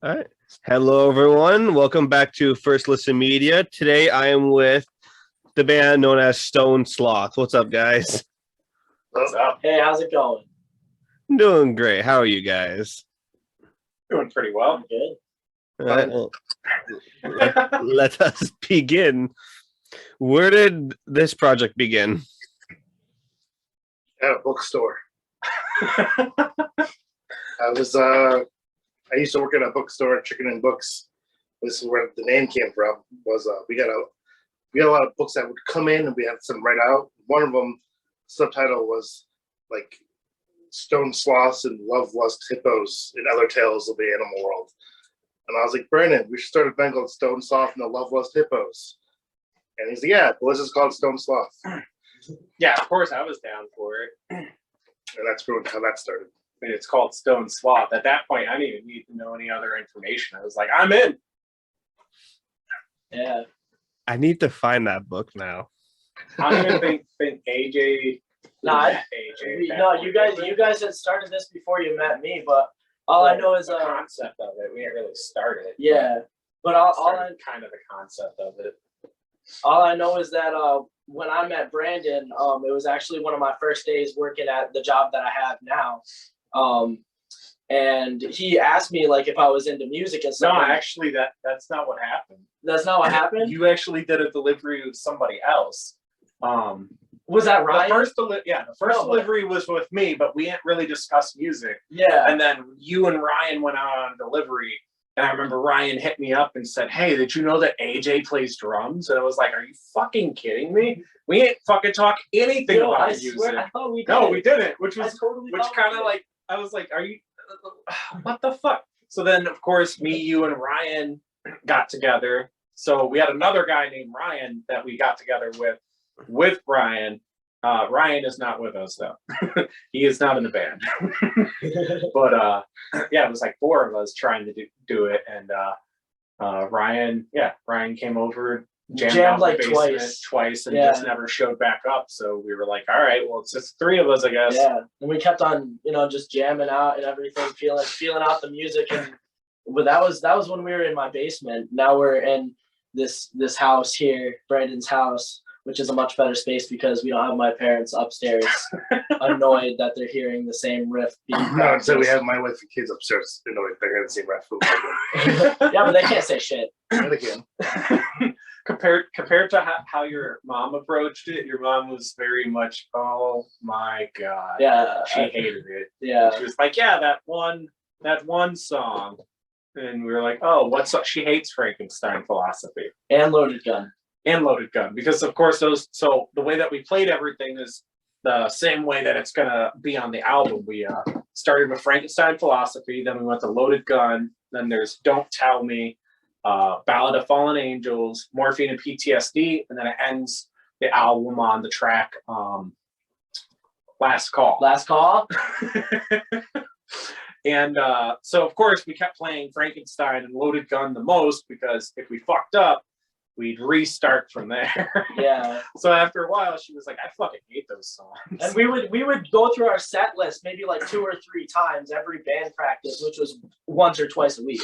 All right. Hello, everyone. Welcome back to First Listen Media. Today, I am with the band known as Stoned Sloth. What's up, guys? What's up? Hey, how's it going? I'm doing great. How are you guys? Doing pretty well. I'm good. All right. Well, let us begin. Where did this project begin? At a bookstore. I used to work at a bookstore, Chicken and Books. This is where the name came from. Was we got a lot of books that would come in, and we had some write out. One of them, subtitle was like Stoned Sloths and Love Lust Hippos and Other Tales of the Animal World. And I was like, Brandon, we should start a band called Stoned Sloth and the Love Lust Hippos. And he's like, yeah, but let's just call it Stoned Sloth. Yeah, of course I was down for it. And that's pretty much how that started. I mean, it's called Stoned Sloth. At that point, I didn't even need to know any other information. I was like, I'm in. Yeah. I need to find that book now. I don't even think AJ. You guys had started this before you met me, but all I know is the concept of it. We didn't really start it. Yeah, but Kind of the concept of it. All I know is that when I met Brandon, it was actually one of my first days working at the job that I have now. And he asked me like if I was into music and stuff. No, actually, that's not what happened. That's not what happened? You actually did a delivery with somebody else. Was that Ryan? The first delivery was with me, but we didn't really discuss music. Yeah. And then you and Ryan went out on delivery. And I remember Ryan hit me up and said, hey, did you know that AJ plays drums? And I was like, are you fucking kidding me? We ain't fucking talk anything about music. I thought we did. No, we didn't, which kind totally of like, I was like, are you, what the fuck? So then, of course, me, you, and Ryan got together. So we had another guy named Ryan that we got together with Brian. Ryan is not with us, though. He is not in the band. But yeah, it was like four of us trying to do it. And Ryan came over, jammed like twice and just never showed back up. So we were like, all right, well, it's just three of us, I guess. Yeah, and we kept on, just jamming out and everything, feeling out the music. And but that was when we were in my basement. Now we're in this house here, Brandon's house, which is a much better space because we don't have my parents upstairs annoyed that they're hearing the same riff being practiced. No, so we have my wife and kids upstairs annoyed they're hearing the same riff. Yeah, but they can't say shit. Yeah, they can. Compared to how your mom approached it, your mom was very much, oh my god, yeah, she hated it. Yeah, she was like, yeah, that one song, and we were like, oh, what song? She hates Frankenstein Philosophy and Loaded Gun. Because of course so the way that we played everything is the same way that it's gonna be on the album. We started with Frankenstein Philosophy, then we went to Loaded Gun, then there's Don't Tell Me, Ballad of Fallen Angels, Morphine and PTSD, and then it ends the album on the track Last Call. And so of course we kept playing Frankenstein and Loaded Gun the most because if we fucked up, we'd restart from there. Yeah. So after a while, she was like, I fucking hate those songs. And we would go through our set list maybe like 2 or 3 times every band practice, which was once or twice a week.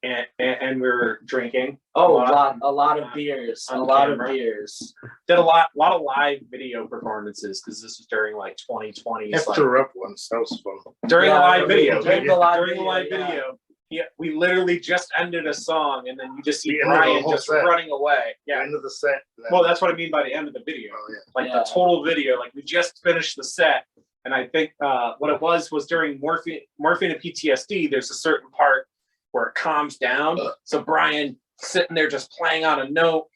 And we were drinking. A lot of beers. A lot of beers. Did a lot of live video performances because this was during like 2020. After up once, that was fun. During the live video. During the live video. Yeah, we literally just ended a song, and then you just see Brian just running away. Yeah, end of the set. Well, that's what I mean by the end of the video. Oh, yeah. Like the total video. Like we just finished the set, and I think what it was during Morphine and PTSD. There's a certain part where it calms down. So Brian sitting there just playing on a note,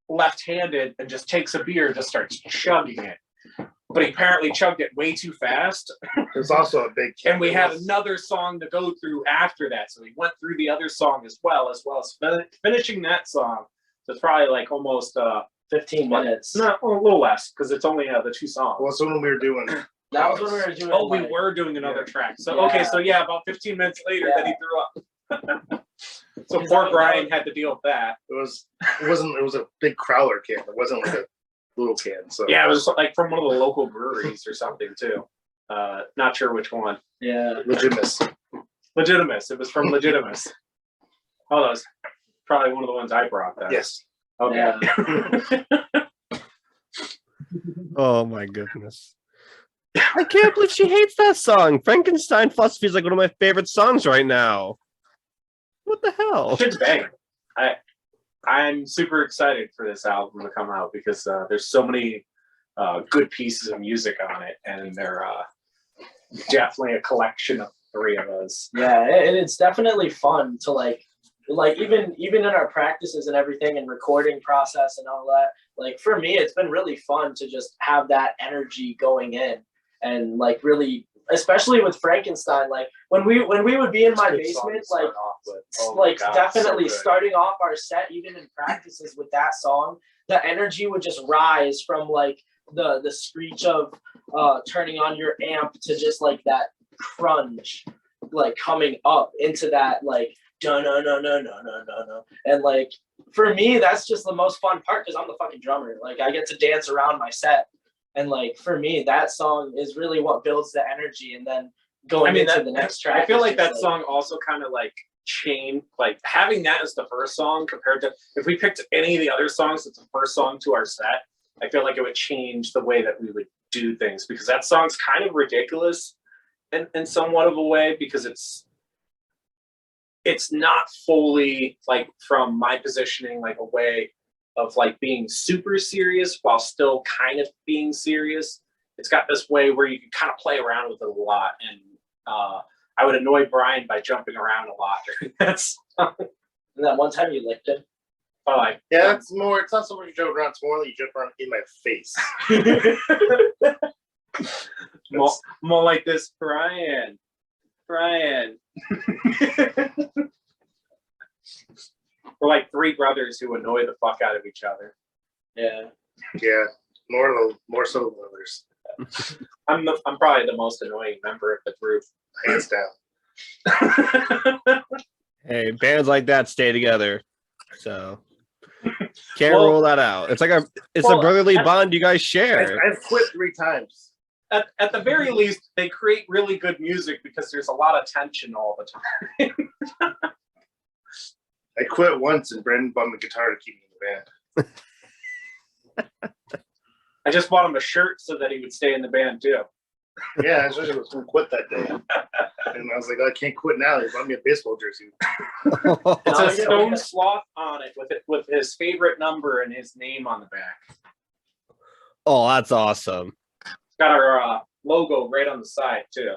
left-handed, and just takes a beer and just starts chugging it. But he apparently chugged it way too fast. There's also a big and we had another song to go through after that. So he went through the other song as well as finishing that song. So it's probably like almost 15 minutes. No, a little less because it's only the 2 songs. Well, so when we were doing that was when we were doing we were doing another track. So okay, so about 15 minutes later then he threw up. So poor Brian had to deal with that. It was a big crowler can. It wasn't like a little can. So yeah, it was like from one of the local breweries or something too. Not sure which one. Yeah, Legitimacy. Legitimus. It was from Legitimus. Oh, that was probably one of the ones I brought. Then. Yes. Okay. Yeah. Oh my goodness. I can't believe she hates that song. Frankenstein Philosophy is like one of my favorite songs right now. What the hell? Shit's bang. I'm super excited for this album to come out because there's so many good pieces of music on it, and they're definitely a collection of three of us. Yeah, and it's definitely fun to like even in our practices and everything and recording process and all that. Like for me, it's been really fun to just have that energy going in and like really, especially with Frankenstein. Like when we would be in my basement, like definitely starting off our set, even in practices with that song, the energy would just rise from like the screech of turning on your amp to just like that crunch, like coming up into that like no, and like for me that's just the most fun part because I'm the fucking drummer. Like I get to dance around my set, and like for me that song is really what builds the energy, and then going into the next track. I feel like that song also kind of like changed, like having that as the first song compared to if we picked any of the other songs as the first song to our set. I feel like it would change the way that we would do things because that song's kind of ridiculous in somewhat of a way because it's not fully like from my positioning like a way of like being super serious while still kind of being serious. It's got this way where you can kind of play around with it a lot, and I would annoy Brian by jumping around a lot during that song. And that one time you licked him. Yeah, it's more. It's not so much you joke around. It's more like you joke around in my face. more like this, Brian. We're like three brothers who annoy the fuck out of each other. Yeah. Yeah, more so than others. I'm probably the most annoying member of the group, hands down. Hey, bands like that stay together, so can't rule that out. It's like a brotherly bond you guys share. I've quit 3 times. At the very least, they create really good music because there's a lot of tension all the time. I quit once and Brendan bought me a guitar to keep me in the band. I just bought him a shirt so that he would stay in the band too. Yeah, I was going to quit that day. And I was like, I can't quit now. He bought me a baseball jersey. It says Stoned Sloth on it with his favorite number and his name on the back. Oh, that's awesome. It's got our logo right on the side too.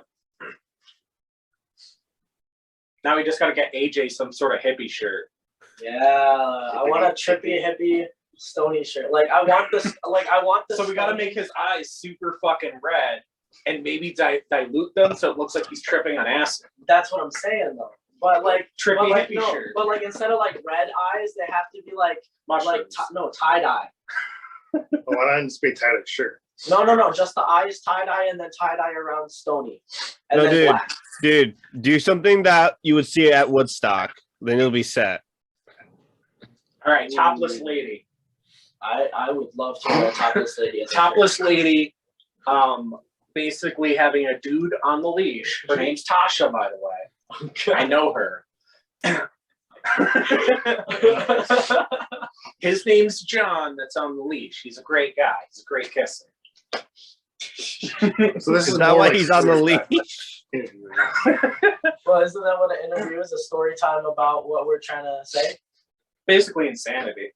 Now we just got to get AJ some sort of hippie shirt. Yeah, I want a trippy hippie Stony shirt. Like I want this. So we got to make his eyes super fucking red and maybe dilute them so it looks like he's tripping on acid. That's what I'm saying though. But like trippy hippie no, shirt. But like instead of like red eyes, they have to be like tie dye. Oh, I didn't say tie dye shirt. No, just the eyes tie dye and then tie dye around Stony. And no, then black. Dude, do something that you would see at Woodstock. Then you'll be set. All right, topless lady. I would love to wear a topless lady. Topless lady, basically having a dude on the leash. Her name's Tasha, by the way. Okay. I know her. His name's John. That's on the leash. He's a great guy. He's a great kisser. So this is not why he's on the leash. Well, isn't that what an interview is? A story time about what we're trying to say? Basically insanity.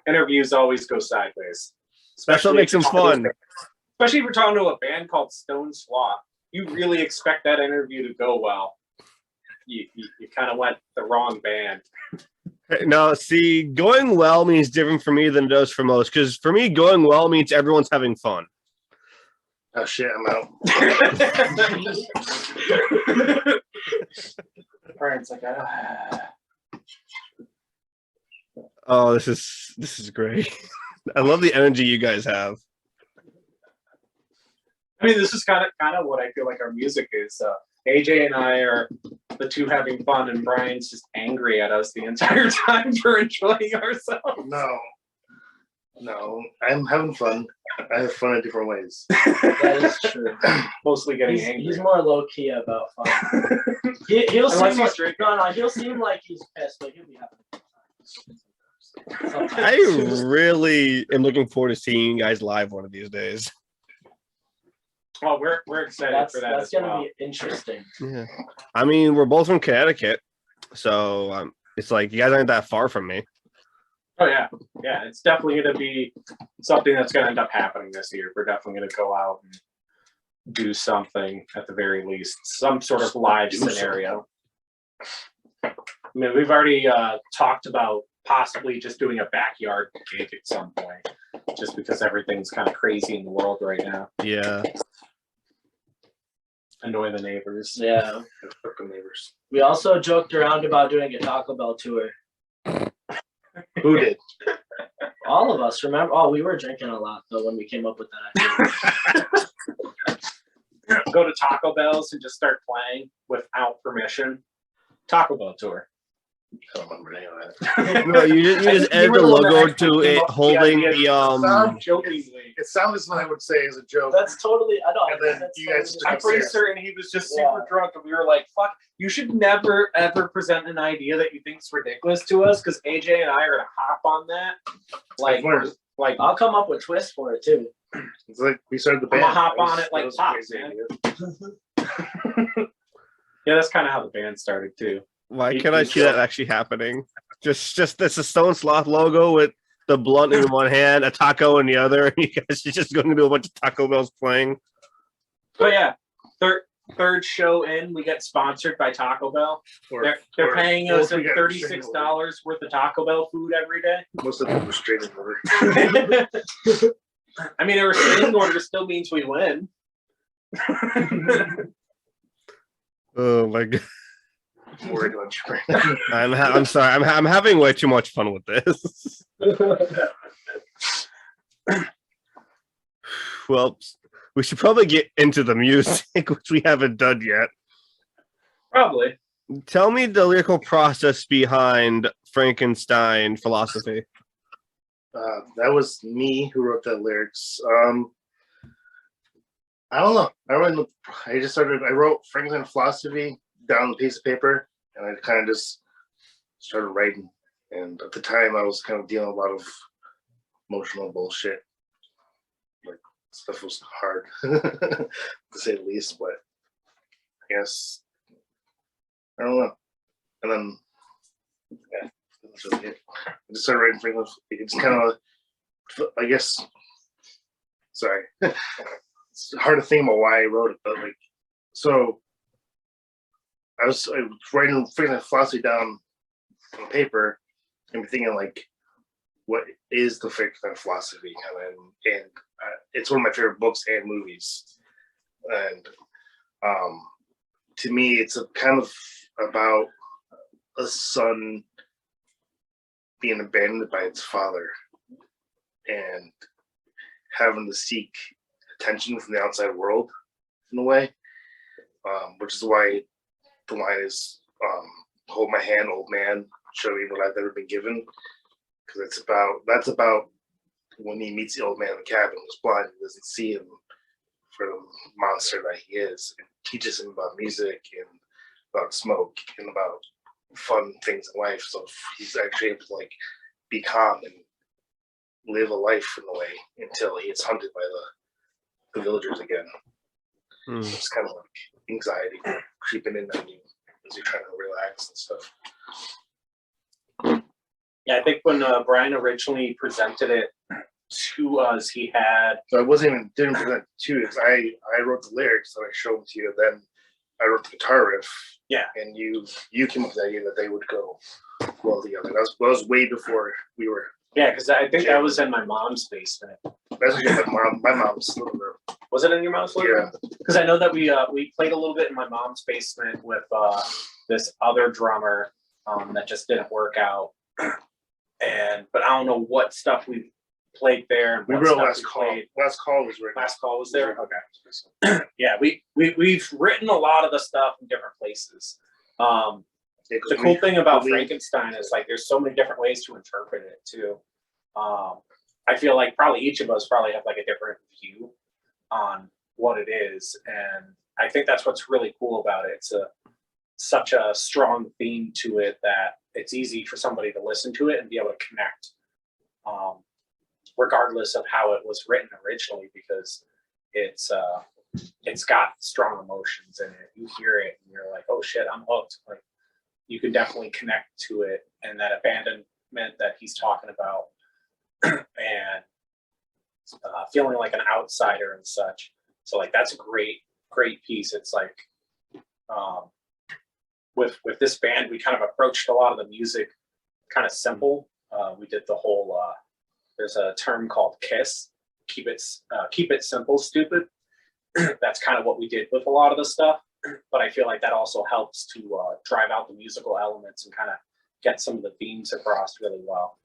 Interviews always go sideways. That's what makes them fun. Especially if you're talking to a band called Stoned Sloth. You really expect that interview to go well. You kind of went the wrong band. No, see, going well means different for me than it does for most. Because for me, going well means everyone's having fun. Oh shit, I'm out. Brian's like, Oh, this is great. I love the energy you guys have. I mean, this is kind of what I feel like our music is. AJ and I are the two having fun, and Brian's just angry at us the entire time for enjoying ourselves. No. No, I'm having fun. I have fun in different ways. That is true. Mostly getting He's angry. more low key about fun. He'll Unless seem he's like drinking. no, he'll seem like he's pissed, but he'll be happy. Sometimes. I really am looking forward to seeing you guys live one of these days. Well, we're excited for that That's as gonna well. be interesting. Yeah. I mean, we're both from Connecticut, so it's like you guys aren't that far from me. Oh yeah, yeah. It's definitely going to be something that's going to end up happening this year. We're definitely going to go out and do something at the very least, some sort of live scenario. I mean, we've already talked about possibly just doing a backyard gig at some point, just because everything's kind of crazy in the world right now. Yeah. Annoy the neighbors. Yeah. Fucking neighbors. We also joked around about doing a Taco Bell tour. Who did? All of us, remember? Oh, we were drinking a lot though when we came up with that idea. Go to Taco Bell's and just start playing without permission. Taco Bell tour. I don't remember any of that. No, you just add the logo to it holding the Jokingly. It sounded as what I would say as a joke. That's totally. I know. And then that's you guys totally I'm pretty certain he was just super Yeah. drunk, and we were like, "Fuck! You should never ever present an idea that you think's ridiculous to us, because AJ and I are gonna hop on that. Like, Of course. like I'll come up with twists for it too. It's like we started the I'm band. gonna hop That was- on it like that was a Pops, crazy man. idea. Yeah, that's kind of how the band started too. Why can't I see that actually happening? Just this a Stone Sloth logo with the blunt in one hand, a taco in the other, and you guys are just going to do a bunch of Taco Bells playing. But yeah, third show in, we get sponsored by Taco Bell. Or- They're or- paying or us we got $36 worth of Taco Bell food every day. Most of them were straight in order. I mean, a restraining order still means we win. Oh my god! Worried about you right now. I'm sorry. I'm having way too much fun with this. Well, we should probably get into the music, which we haven't done yet. Probably. Tell me the lyrical process behind Frankenstein Philosophy. That was me who wrote the lyrics. I don't know. I wrote Franklin Philosophy down on a piece of paper, and I kind of just started writing. And at the time, I was kind of dealing with a lot of emotional bullshit. Like, stuff was hard, to say the least, but I guess, I don't know. And then, yeah, that's really it. I just started writing Franklin. It's kind of, I guess, sorry. It's hard to think about why I wrote it, but like, so I was writing Franklin Philosophy down on paper and thinking like, what is the Franklin Philosophy kind of, and it's one of my favorite books and movies, and to me, it's a kind of about a son being abandoned by its father and having to seek attention from the outside world in a way, which is why the line is hold my hand, old man, show me what I've ever been given, because that's about when he meets the old man in the cabin who's blind and doesn't see him for the monster that he is, and teaches him about music and about smoke and about fun things in life, so he's actually able to like be calm and live a life in a way until he gets hunted by the villagers again. It's kind of like anxiety creeping in on you as you're trying to relax and stuff. Yeah, I think when Brian originally presented it to us, he had So I didn't present to it. I wrote the lyrics and I showed them to you. Then I wrote the guitar riff. Yeah. And you came up with the idea that they would go well together. That was way before we were. yeah, because I think that was in my mom's basement. That's actually my mom's living room. Was it in your mom's living room? Yeah. Because I know that we played a little bit in my mom's basement with this other drummer that just didn't work out, but I don't know what stuff we played there. And We what wrote stuff last we call. played. Last call was written. Last call was there. Okay. Yeah, we've written a lot of the stuff in different places. The cool thing about Frankenstein is like there's so many different ways to interpret it too. I feel like probably each of us probably have like a different view on what it is, and I think that's what's really cool about it. It's such a strong theme to it that it's easy for somebody to listen to it and be able to connect, regardless of how it was written originally, because it's got strong emotions in it. You hear it and you're like, oh shit, I'm hooked. Like, you can definitely connect to it and that abandonment that he's talking about, and feeling like an outsider and such. So like that's a great piece. It's like with this band, we kind of approached a lot of the music kind of simple. We did the whole there's a term called KISS, keep it simple, stupid. That's kind of what we did with a lot of the stuff. But I feel like that also helps to drive out the musical elements and kind of get some of the themes across really well.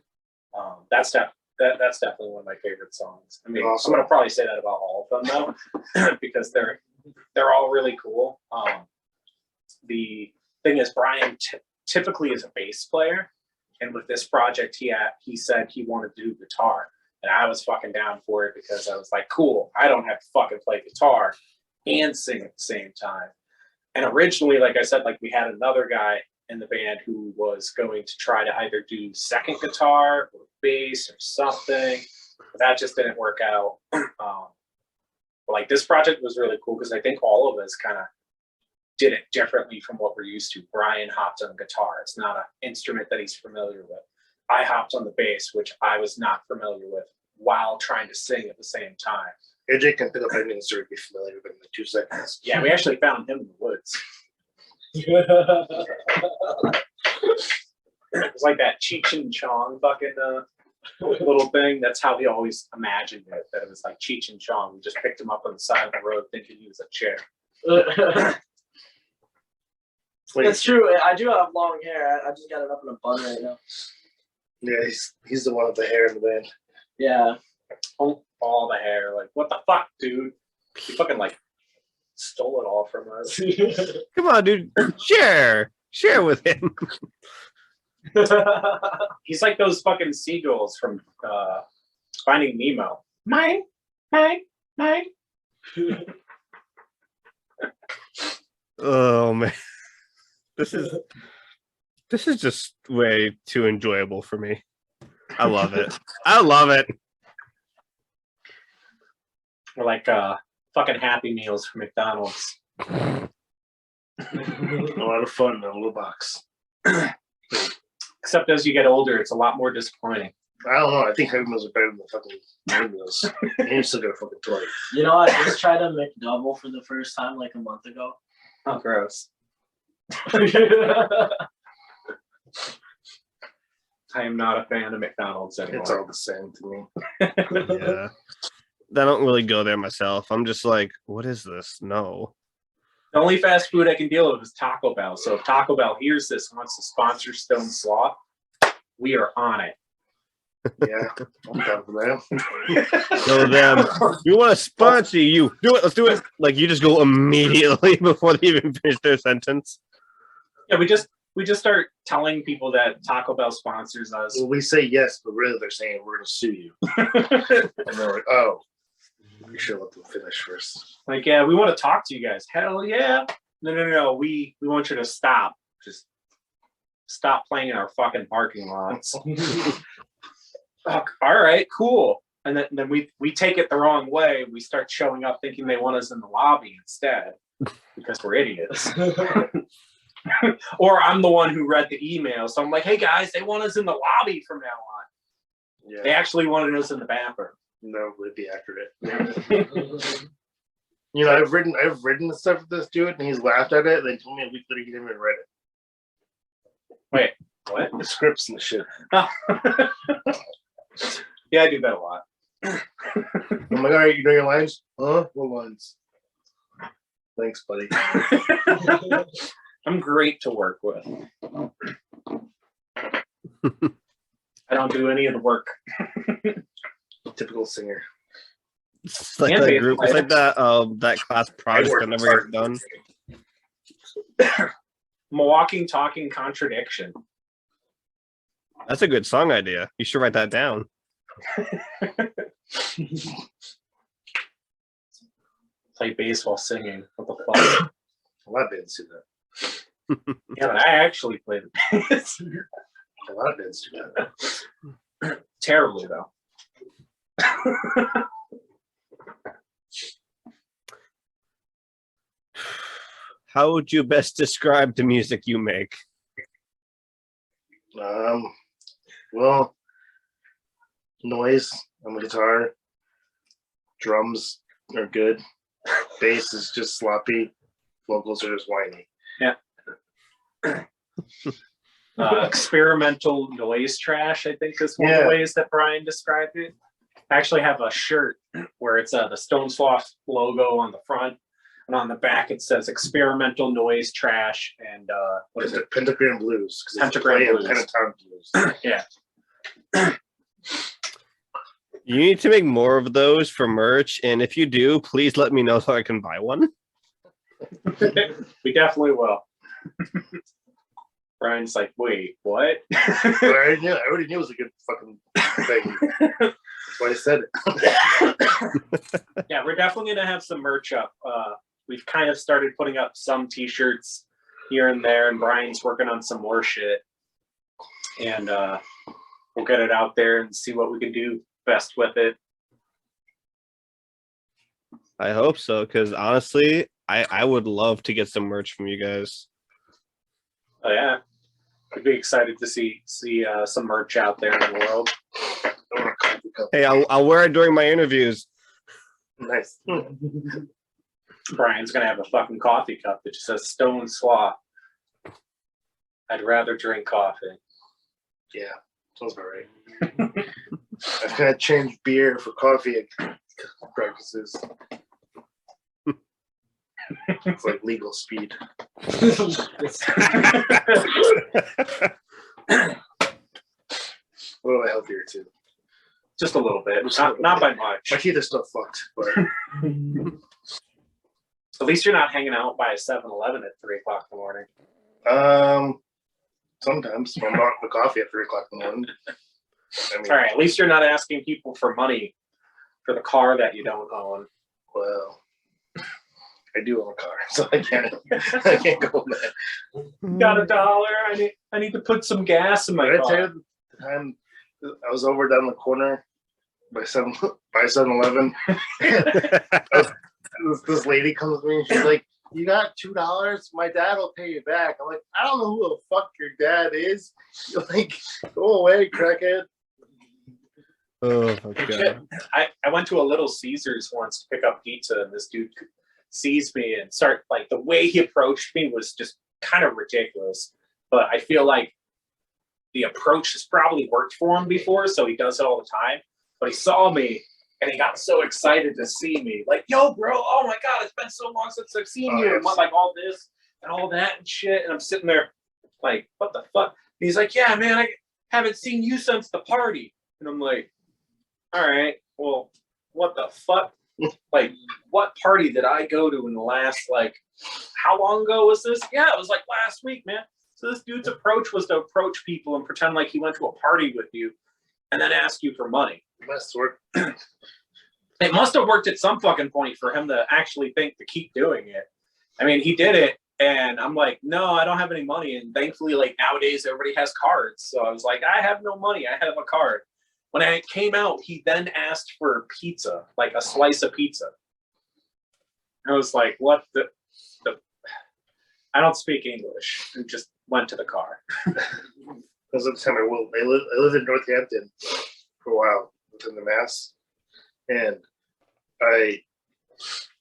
That's definitely one of my favorite songs. I mean, awesome. I'm gonna probably say that about all of them though, because they're all really cool. The thing is, Brian typically is a bass player, and with this project, he said he wanted to do guitar, and I was fucking down for it because I was like, cool, I don't have to fucking play guitar and sing at the same time. And originally, like I said, like we had another guy in the band who was going to try to either do second guitar or bass or something, but that just didn't work out. But like this project was really cool because I think all of us kind of did it differently from what we're used to. Brian hopped on guitar. It's not an instrument that he's familiar with. I hopped on the bass, which I was not familiar with, while trying to sing at the same time. AJ can pick up any instrument, be familiar with it in like 2 seconds. Yeah, we actually found him in the woods. It's like that Cheech and Chong fucking little thing. That's how he always imagined it, that it was like Cheech and Chong. We just picked him up on the side of the road thinking he was a chick. It's true. I do have long hair. I just got it up in a bun right now. Yeah, he's the one with the hair in the band. Yeah. All the hair. Like, what the fuck, dude? You fucking like stole it all from us. Come on, dude. Share with him. He's like those fucking seagulls from Finding Nemo. Mine. Oh man, this is just way too enjoyable for me. I love it. We're like fucking Happy Meals from McDonald's. A lot of fun in a little box. Except as you get older, it's a lot more disappointing. I don't know. I think Happy Meals are better than the fucking Happy Meals. And you still get a fucking toy. You know, I just tried a McDouble for the first time like a month ago. Oh, gross. I am not a fan of McDonald's anymore. It's all the same to me. Yeah. I don't really go there myself. I'm just like, what is this? No. The only fast food I can deal with is Taco Bell. So if Taco Bell hears this and wants to sponsor Stoned Sloth, we are on it. Yeah, I'm down for that. Go them. We want to sponsor you. Do it. Let's do it. Like you just go immediately before they even finish their sentence. Yeah, we just start telling people that Taco Bell sponsors us. Well, we say yes, but really they're saying we're going to sue you. And they're like, oh, we should let them finish first. Like, yeah, we want to talk to you guys. Hell yeah. No. We want you to stop. Just stop playing in our fucking parking lots. All right, cool. And then we take it the wrong way. We start showing up thinking they want us in the lobby instead because we're idiots. Or I'm the one who read the email. So I'm like, hey guys, they want us in the lobby from now on. Yeah. They actually wanted us in the bathroom. No, would be accurate. You know, I've written the stuff with this dude and he's laughed at it. They told me a week later he didn't even read it. Wait, what? The scripts and shit. Yeah, I do that a lot. I'm like, all right, you know your lines? Huh? What lines? Thanks, buddy. I'm great to work with. I don't do any of the work. Typical singer. It's like that group. It's like that class project that never gets done. Milwaukee Talking Contradiction. That's a good song idea. You should write that down. Play bass while singing. What the fuck? A lot of bands do that. Yeah, but I actually play the bass. A lot of bands do that. Terribly though. How would you best describe the music you make? Well, noise on the guitar, drums are good, bass is just sloppy, vocals are just whiny. Yeah. Experimental noise trash, I think, is one of the ways that Brian described it. I actually have a shirt where it's the Stoned Sloth logo on the front, and on the back it says experimental noise trash and what is it? Pentagram Blues. Pentagram Blues. Pentatonic Blues. Yeah. You need to make more of those for merch, and if you do, please let me know so I can buy one. We definitely will. Brian's like, wait, what? But I already knew it was a good fucking thing. That's why I said it. Yeah, we're definitely gonna have some merch up. We've kind of started putting up some t-shirts here and there, and Brian's working on some more shit. And we'll get it out there and see what we can do best with it. I hope so, because honestly, I would love to get some merch from you guys. Oh yeah, I'd be excited to see some merch out there in the world. Hey, I'll wear it during my interviews. Nice. Brian's gonna have a fucking coffee cup that just says Stoned Sloth. I'd rather drink coffee. Yeah, sounds about right. I've kind of changed beer for coffee at practices. It's like legal speed. A little healthier too. Just a little bit, not by much. My teeth are still fucked, but At least you're not hanging out by a 7-Eleven at 3 o'clock in the morning. sometimes I'm not the coffee at 3 o'clock in the morning. I mean, All right, at least you're not asking people for money for the car that you don't own. well, I do own a car, so I can't go there. Got $1? I need to put some gas in my Did I tell car. you the time I was over down the corner by 7-Eleven? This lady comes to me and she's like, "You got $2? My dad will pay you back." I'm like, "I don't know who the fuck your dad is." You're like, "Go away, crackhead." Oh my god. I went to a Little Caesars once to pick up pizza, and this dude sees me and the way he approached me was just kind of ridiculous. But I feel like the approach has probably worked for him before, so he does it all the time. But he saw me and he got so excited to see me, like, "Yo, bro! Oh my god, it's been so long since I've seen you!" And like all this and all that and shit. And I'm sitting there like, "What the fuck?" And he's like, "Yeah, man, I haven't seen you since the party." And I'm like, "All right, well, what the fuck? Like, what party did I go to in the last, like, how long ago was this?" "Yeah, it was like last week, man." So this dude's approach was to approach people and pretend like he went to a party with you and then ask you for money. Must work. It must have worked at some fucking point for him to actually think to keep doing it. I mean, he did it, and I'm like, "No, I don't have any money." And thankfully, like, nowadays, everybody has cards. So I was like, "I have no money. I have a card." When I came out, he then asked for pizza, like a slice of pizza. I was like, "What the I don't speak English." And just went to the car. Because of the time I lived in Northampton for a while within the Mass, and I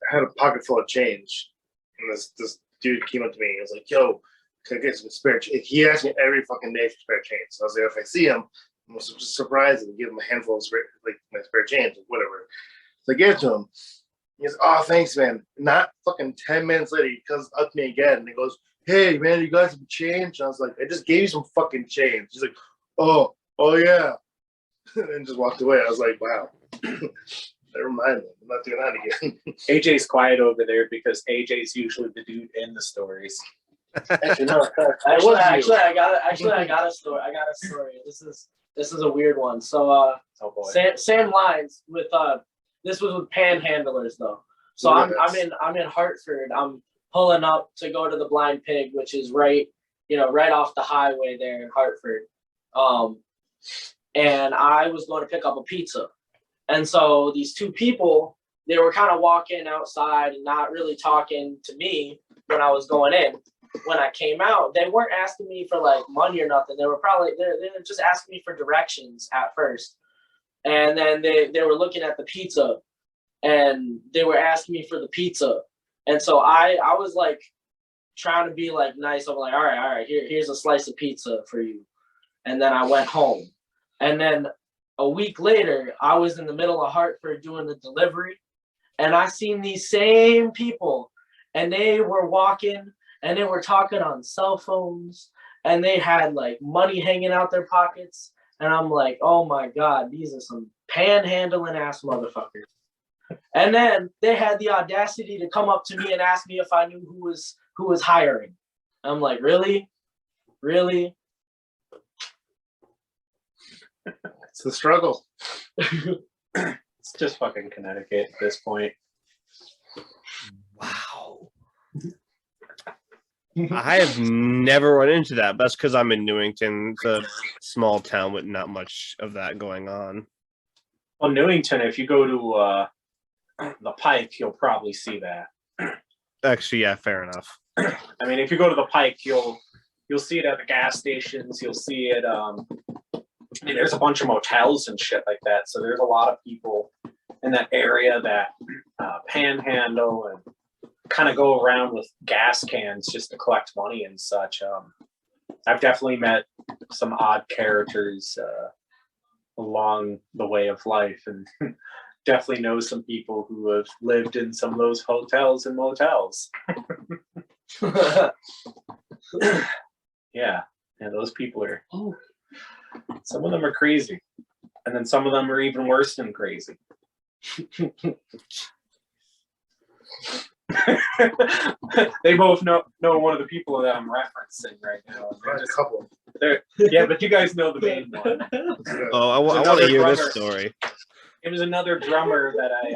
had a pocket full of change, and this dude came up to me and was like, "Yo, can I get some spare change?" He asked me every fucking day for spare change. So I was like, if I see him, I'm just surprised and give him a handful of my spare change, or whatever. So I gave it to him. He goes, "Oh, thanks, man." Not fucking 10 minutes later, he comes up to me again and he goes, "Hey, man, you got some change?" And I was like, "I just gave you some fucking change." He's like, oh yeah. And just walked away. I was like, wow. Never mind. I'm not doing that again. AJ's quiet over there because AJ's usually the dude in the stories. Actually, no. Actually, I got a story. This is This is a weird one. So Oh boy. same lines with this was with panhandlers though. So I'm in Hartford. I'm pulling up to go to the Blind Pig, which is right off the highway there in Hartford. And I was going to pick up a pizza. And so these two people, they were kind of walking outside and not really talking to me when I was going in. When I came out, they weren't asking me for like money or nothing. They were just asking me for directions at first. And then they were looking at the pizza and they were asking me for the pizza. And so I was like trying to be like nice. I'm like, all right, here's a slice of pizza for you. And then I went home. And then a week later, I was in the middle of Hartford doing the delivery. And I seen these same people and they were walking and they were talking on cell phones and they had like money hanging out their pockets. And I'm like, oh my God, these are some panhandling ass motherfuckers. And then they had the audacity to come up to me and ask me if I knew who was hiring. I'm like, really? Really? It's the struggle. It's just fucking Connecticut at this point. Wow. I have never run into that. That's because I'm in Newington. It's a small town with not much of that going on. Well, Newington, if you go to the Pike, you'll probably see that. Actually, yeah, fair enough. I mean, if you go to the Pike, you'll see it at the gas stations. You'll see it. I mean, there's a bunch of motels and shit like that. So there's a lot of people in that area that panhandle and kind of go around with gas cans just to collect money and such. I've definitely met some odd characters along the way of life, and definitely know some people who have lived in some of those hotels and motels. Yeah, those people are. Some of them are crazy, and then some of them are even worse than crazy. They both know one of the people that I'm referencing right now. A couple. Yeah, but you guys know the main one. Oh, I want to hear this story. It was another drummer that I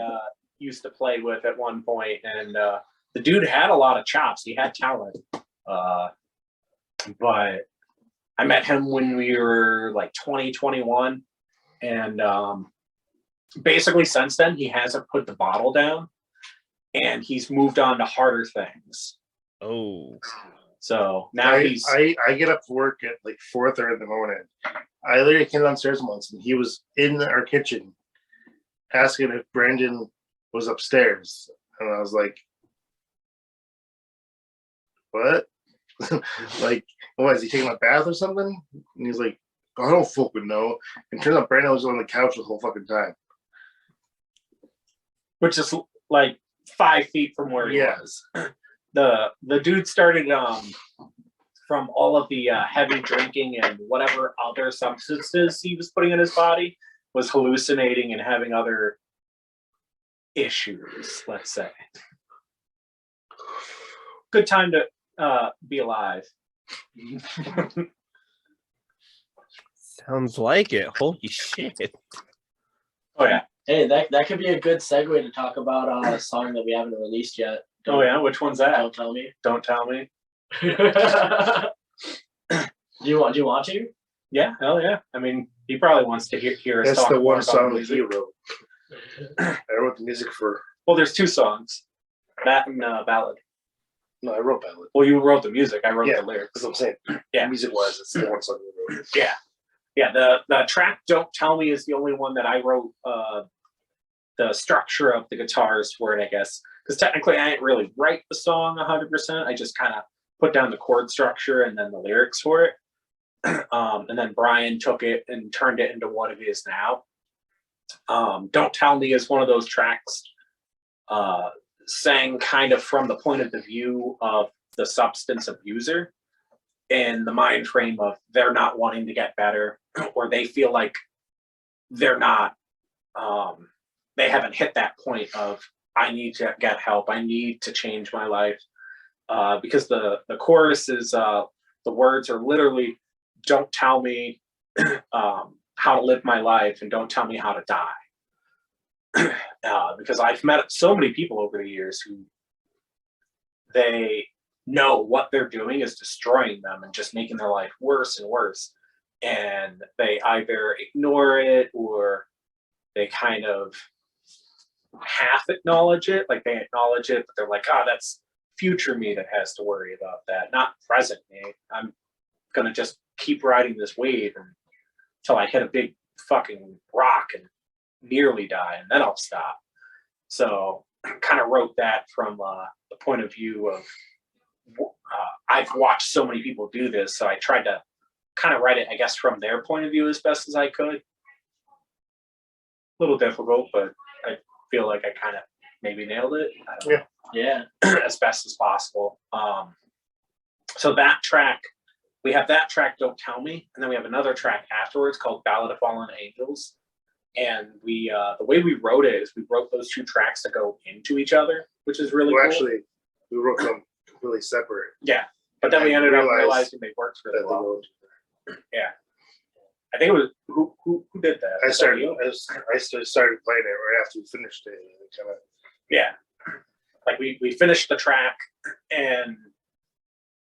used to play with at one point, and the dude had a lot of chops. He had talent, but I met him when we were like 20, 21, and basically since then he hasn't put the bottle down. And he's moved on to harder things. Oh. So now I get up for work at like 4:30 in the morning. I literally came downstairs once and he was in our kitchen asking if Brandon was upstairs. And I was like, what? Like, what, is he taking a bath or something? And he's like, I don't fucking know. And turns out Brandon was on the couch the whole fucking time. Which is like 5 feet from where he was. The dude started from all of the heavy drinking and whatever other substances he was putting in his body, was hallucinating and having other issues, let's say. Good time to be alive. Sounds like it. Holy shit. Oh yeah. Hey, that could be a good segue to talk about a song that we haven't released yet. Oh yeah, which one's that? Don't tell me. Don't tell me. Do you want to? Yeah, hell yeah. I mean, he probably wants to hear us That's talk the more one about song that music. he wrote. I wrote the music for. Well, there's 2 songs, that and ballad. No, I wrote ballad. Well, you wrote the music. I wrote Yeah, the lyrics. that's what I'm saying. Yeah. Music-wise, it's the one song we wrote. Yeah. The track "Don't Tell Me" is the only one that I wrote the structure of the guitars for it, I guess, because technically I didn't really write the song 100%. I just kind of put down the chord structure and then the lyrics for it. And then Brian took it and turned it into what it is now. "Don't Tell Me" is one of those tracks sang kind of from the point of the view of the substance abuser, in the mind frame of they're not wanting to get better, or they feel like they're not, they haven't hit that point of, I need to get help, I need to change my life. Because the chorus is, the words are literally, "Don't tell me how to live my life and don't tell me how to die. Because I've met so many people over the years who they know what they're doing is destroying them and just making their life worse and worse. And they either ignore it or they kind of half acknowledge it. Like they acknowledge it, but they're like, oh, that's future me that has to worry about that, not present me. I'm going to just keep riding this wave until I hit a big fucking rock and nearly die, and then I'll stop. So I kind of wrote that from the point of view of I've watched so many people do this, so I tried to kind of write it, I guess, from their point of view as best as I could. A little difficult, but I feel like I kind of maybe nailed it. I don't know. Yeah. As best as possible. So that track, we have that track, Don't Tell Me, and then we have another track afterwards called Ballad of Fallen Angels. And we, the way we wrote it is we wrote those two tracks to go into each other, which is really cool. Actually, we wrote them completely separate. Yeah, but then we ended up realizing they worked really well. Yeah, I think it was who did that? I started playing it right after we finished it. Kind of. Yeah, like we finished the track, and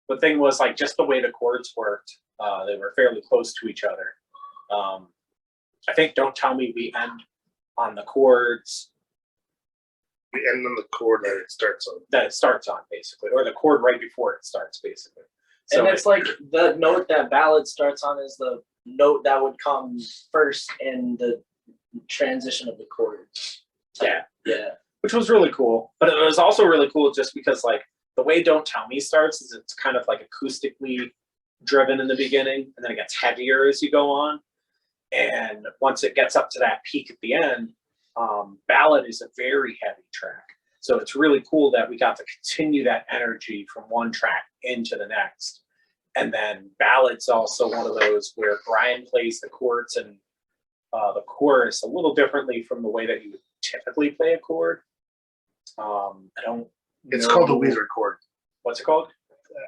the thing was like just the way the chords worked. They were fairly close to each other. I think Don't Tell Me we end on the chords. We end on the chord that it starts on. That it starts on, basically, or the chord right before it starts, basically. So and it's like the note that ballad starts on is the note that would come first in the transition of the chord. Yeah. Yeah. Which was really cool. But it was also really cool just because like the way Don't Tell Me starts is it's kind of like acoustically driven in the beginning, and then it gets heavier as you go on. And once it gets up to that peak at the end, Ballad is a very heavy track. So it's really cool that we got to continue that energy from one track into the next. And then Ballad's also one of those where Brian plays the chords and the chorus a little differently from the way that you would typically play a chord. I don't It's know. called the Weezer chord. What's it called?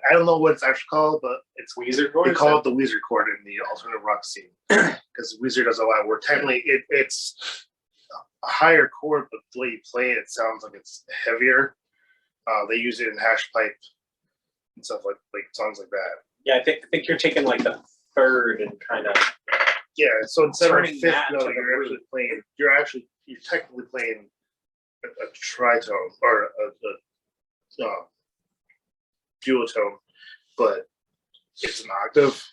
I don't know what it's actually called, but it's Weezer chord? They call it the Weezer chord in the alternative rock scene because Weezer does a lot of work. Technically, it's a higher chord, but the way you play it, it sounds like it's heavier. They use it in hash pipe and stuff like songs like that. Yeah, I think you're taking like the third and kind of so instead of a turning fifth that note, to the you're technically playing a tritone or a duotone, but it's an octave.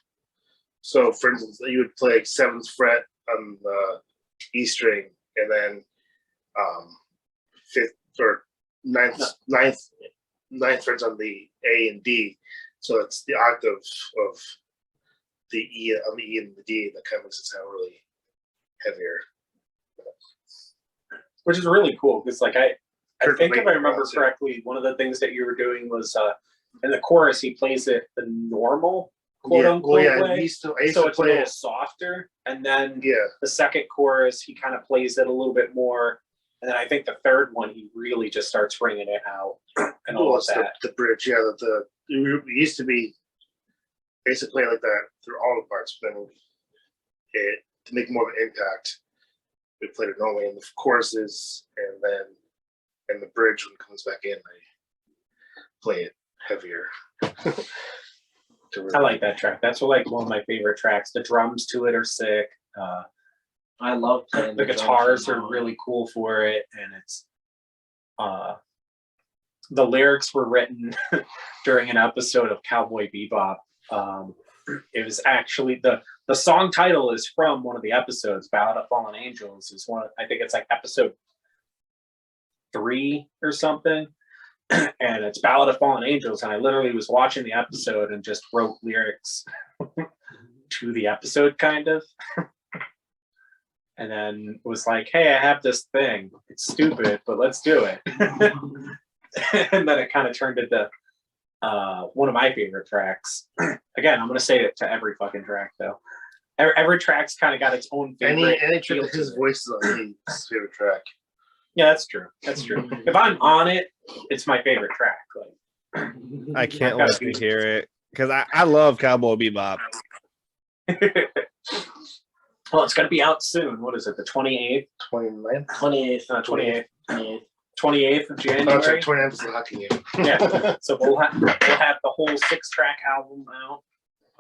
So, for instance, you would play 7th fret on the E string, and then 5th or 9th frets on the A and D. So it's the octave of the E on the E and the D that kind of makes it sound really heavier. which is really cool because like I think if I remember correctly, one of the things that you were doing was in the chorus he plays it the normal quote unquote way. I used to So it's a play little it. softer, and then Yeah, the second chorus he kind of plays it a little bit more, and then I think the third one he really just starts ringing it out and all of that. the bridge. Yeah, it used to be basically like that through all the parts, but then to make more of an impact, we played it normally in the choruses, and then in the bridge when it comes back in, I play it heavier. I like that track. That's like one of my favorite tracks. The drums to it are sick. I love playing The guitars are really cool for it, and it's the lyrics were written during an episode of Cowboy Bebop. It was actually the song title is from one of the episodes. Ballad of Fallen Angels is one. I think it's like episode 3 or something, and it's Ballad of Fallen Angels. And I literally was watching the episode and just wrote lyrics to the episode, kind of. And then was like, hey, I have this thing. It's stupid, but let's do it. And then it kind of turned into one of my favorite tracks. Again, I'm going to say it to every fucking track, though. Every track's kind of got its own favorite. Any track that his voice is on his favorite track. Yeah, that's true. That's true. If I'm on it, it's my favorite track. Like, I can't wait to hear it because I love Cowboy Bebop. Well, it's going to be out soon. What is it? The 28th? 29th? 28th. 28th. 28th. 28th of No, January. it's like 29th is the hockey game. Yeah. So we'll have the whole 6-track album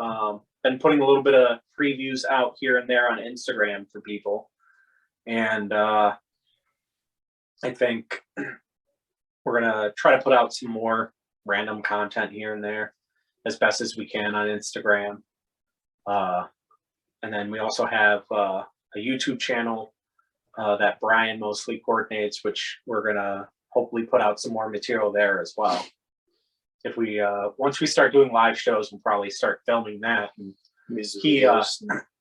out. Been putting a little bit of previews out here and there on Instagram for people. And I think we're going to try to put out some more random content here and there as best as we can on Instagram. And then we also have a YouTube channel that Brian mostly coordinates, which we're going to hopefully put out some more material there as well. If we once we start doing live shows, we'll probably start filming that. And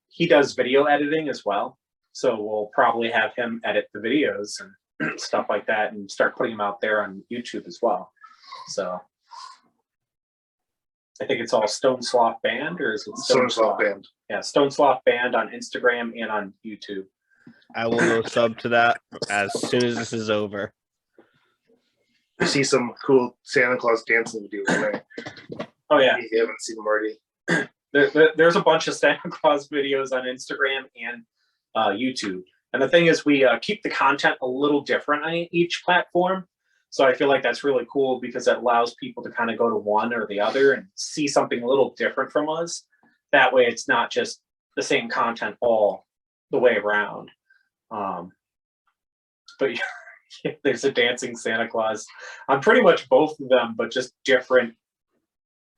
he does video editing as well, so we'll probably have him edit the videos and stuff like that, and start putting them out there on YouTube as well. So I think it's all Stoned Sloth Band, or is it Stoned Sloth Band? Yeah, Stoned Sloth Band on Instagram and on YouTube. I will go sub to that as soon as this is over. You see some cool Santa Claus dancing videos in there. Oh yeah, If you haven't seen them already. there's a bunch of Santa Claus videos on Instagram and YouTube. And the thing is, we keep the content a little different on each platform. So I feel like that's really cool because it allows people to kind of go to one or the other and see something a little different from us. That way it's not just the same content all the way around. But yeah, there's a dancing Santa Claus on pretty much both of them, but just different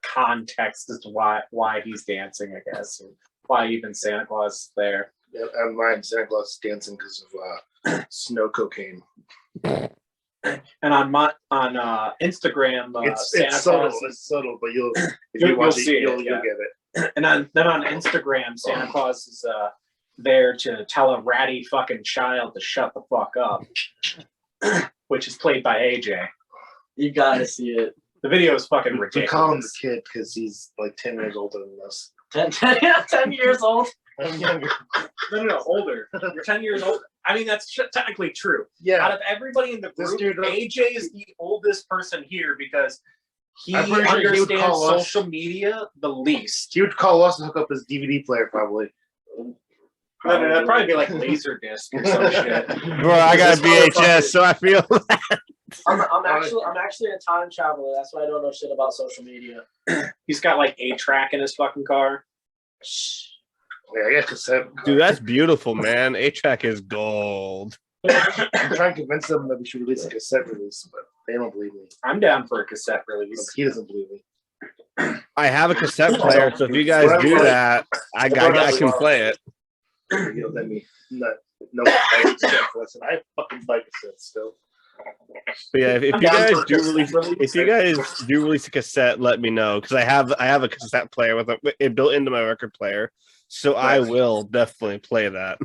context as to why he's dancing, I guess, and why even Santa Claus is there. Yeah, and mine, Santa Claus is dancing because of snow cocaine. And on Instagram, It's subtle, but if you watch it, you'll get it. And then on Instagram, Santa Claus is there to tell a ratty fucking child to shut the fuck up, which is played by AJ. You gotta see it. The video is fucking We ridiculous. call him the kid because he's like 10 years older than us. 10 years old. I'm younger. No, older. You're 10 years old. I mean, that's technically true. Yeah. Out of everybody in the This group, dude- AJ is the oldest person here because he I'm pretty sure he would understands call us- social media the least. He would call us to hook up his DVD player, probably. No, that'd probably be like Laserdisc or some shit. Bro, I got a This VHS, so I feel I'm actually a time traveler. That's why I don't know shit about social media. He's got like 8-track in his fucking car. Yeah, I got cassette. dude, that's beautiful, man. 8-track is gold. I'm trying to convince them that we should release a cassette release, but they don't believe me. I'm down for a cassette release. He doesn't believe me. I have a cassette player, so if you guys do that, I can play it. You don't let me no cassette listen. I fucking buy cassettes still. But yeah, if I'm you down guys for a do cassette release, release. if you guys do release a cassette, let me know because I have a cassette player with it built into my record player, so I will definitely play that.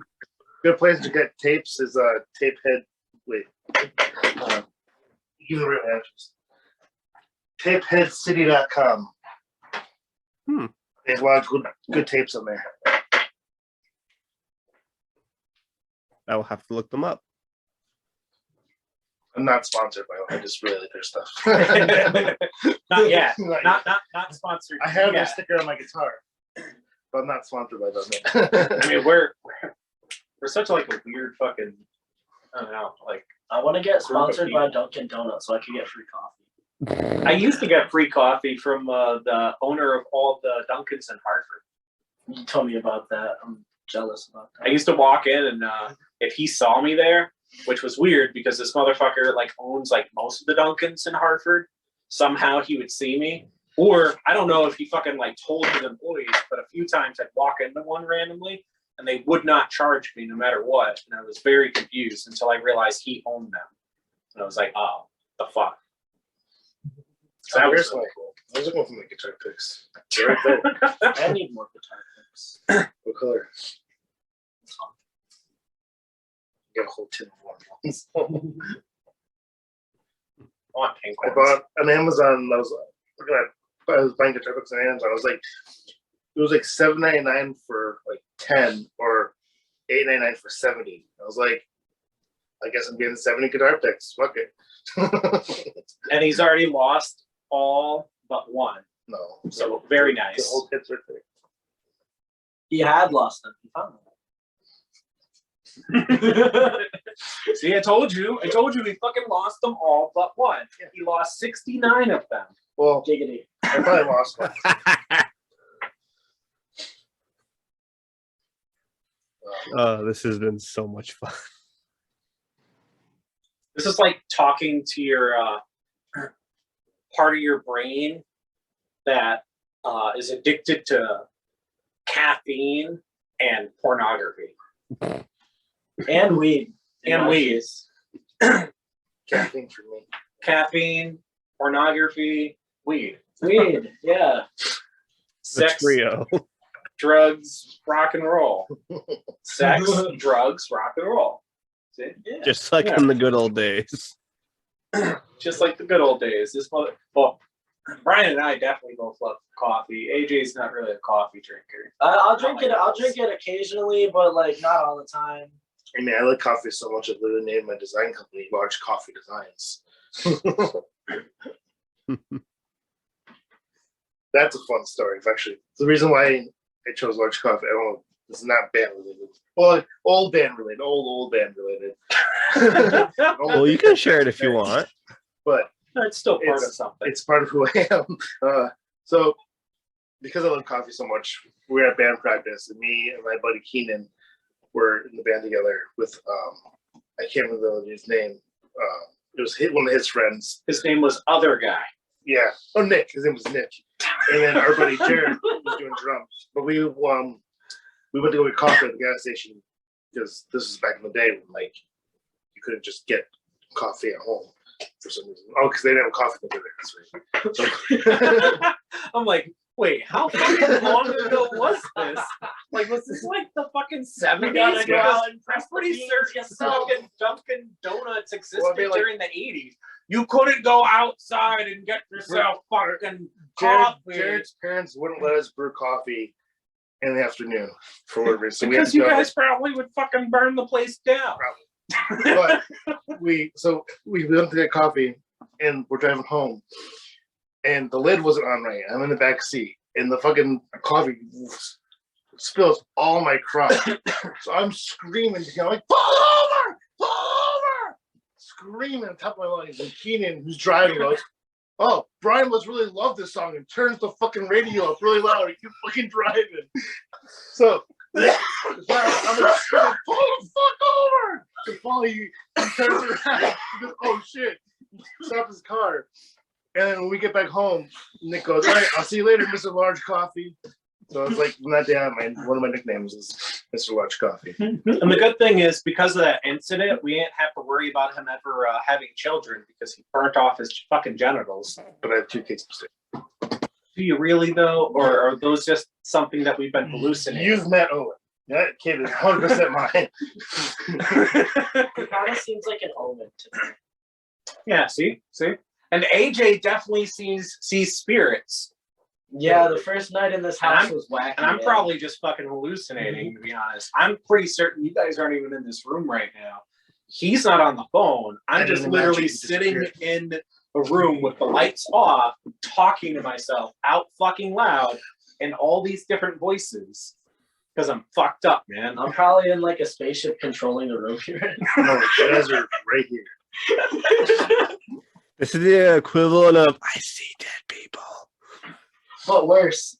Good place to get tapes is Tapehead. Wait, you can read my address. Tapeheadcity.com. There's a lot of good tapes on there. I will have to look them up. I'm not sponsored by them. I just really like their stuff. Not yet. Not yet. Not sponsored. I have yet. a sticker on my guitar, but I'm not sponsored by them. I mean, we're such like a weird fucking. I don't know. Like, I want to get sponsored by Dunkin' Donuts so I can get free coffee. I used to get free coffee from the owner of all the Dunkins in Hartford. You told me about that. I'm jealous about that. I used to walk in and if he saw me there, which was weird because this motherfucker like owns like most of the Dunkins in Hartford, somehow he would see me. Or I don't know if he fucking like told his employees, but a few times I'd walk into one randomly and they would not charge me no matter what. And I was very confused until I realized he owned them. And I was like, oh, the fuck. So that was really cool. I was looking for my guitar picks. They're right there. I need more guitar picks. What color? Got a whole tin of ones. I want pink I ones. bought on Amazon. I was buying guitar picks on Amazon. I was like, it was like $7.99 for like 10 or $8.99 for 70. I was like, I guess I'm getting 70 guitar picks. Fuck it. And he's already lost all but one. No. So very The nice. whole kit's right there. He had lost them. He found them. See, I told you he fucking lost them all but one. He lost 69 of them. Well, Giggity. I probably lost one. Oh, this has been so much fun. This is like talking to your part of your brain that is addicted to caffeine and pornography. And weed. And weed. Caffeine for me. Caffeine, pornography, weed. Weed, yeah. The Sex, trio. drugs, rock and roll. Sex, drugs, rock and roll. See? Yeah. Just like Yeah. in the good old days. Just like the good old days. Well, Brian and I definitely both love coffee. AJ's not really a coffee drinker. I'll drink it. I'll drink it occasionally, but like not all the time. I mean, I like coffee so much I literally named my design company Large Coffee Designs. That's a fun story. Actually, the reason why I chose Large Coffee, I don't know, it's not band related. Well, old band related. Old band related. Well, you can share it if you want. But It's still part of something. it's part of who I am. So, because I love coffee so much, we were at band practice, and me and my buddy Keenan were in the band together with I can't remember his name. It was one of his friends. His name was Other Guy. Yeah. Oh, Nick. His name was Nick. And then our buddy Jared was doing drums. But we went to go get coffee at the gas station because this is back in the day when like you couldn't just get coffee at home for some reason. Oh, because they didn't have coffee maker there. That's right. I'm like, wait, how fucking long ago was this? Like, was this like the fucking 70s? gotta go out and I'm pretty beans certain yourself. fucking Dunkin' Donuts existed Well, I mean, like- during the 80s. You couldn't go outside and get yourself fucking coffee. Jared's parents wouldn't let us brew coffee in the afternoon for whatever reason. So we had Because to you go. guys probably would fucking burn the place down. But we went to get coffee and we're driving home and the lid wasn't on right. I'm in the back seat and the fucking coffee spills all my crop. So I'm screaming to him like, pull over! Pull over! Screaming at the top of my lungs. And Keenan, who's driving, goes, oh, Brian must really love this song and turns the fucking radio up really loud and keep fucking driving. So I'm like, pull the fuck over! And finally, he turns around. He goes, oh shit! He stops his car. And then when we get back home, Nick goes, all right, I'll see you later, Mr. Large Coffee. So it's like from that day on, one of my nicknames is Mr. Large Coffee. And the good thing is, because of that incident, we didn't have to worry about him ever having children because he burnt off his fucking genitals. But I have 2 kids to say. Do you really, though? Or are those just something that we've been hallucinating? You've met Owen. That kid is 100% mine. It kind of seems like an omen to me. Yeah, see? And AJ definitely sees spirits. Yeah, the first night in this house was wacky. And I'm man. probably just fucking hallucinating, to be honest. I'm pretty certain you guys aren't even in this room right now. He's not on the phone. I'm I just didn't literally imagine sitting you in a room with the lights off, talking to myself out fucking loud in all these different voices. Because I'm fucked up, man. I'm probably in like a spaceship controlling the room here. No, you guys are right here. This is the equivalent of I see dead people. But worse.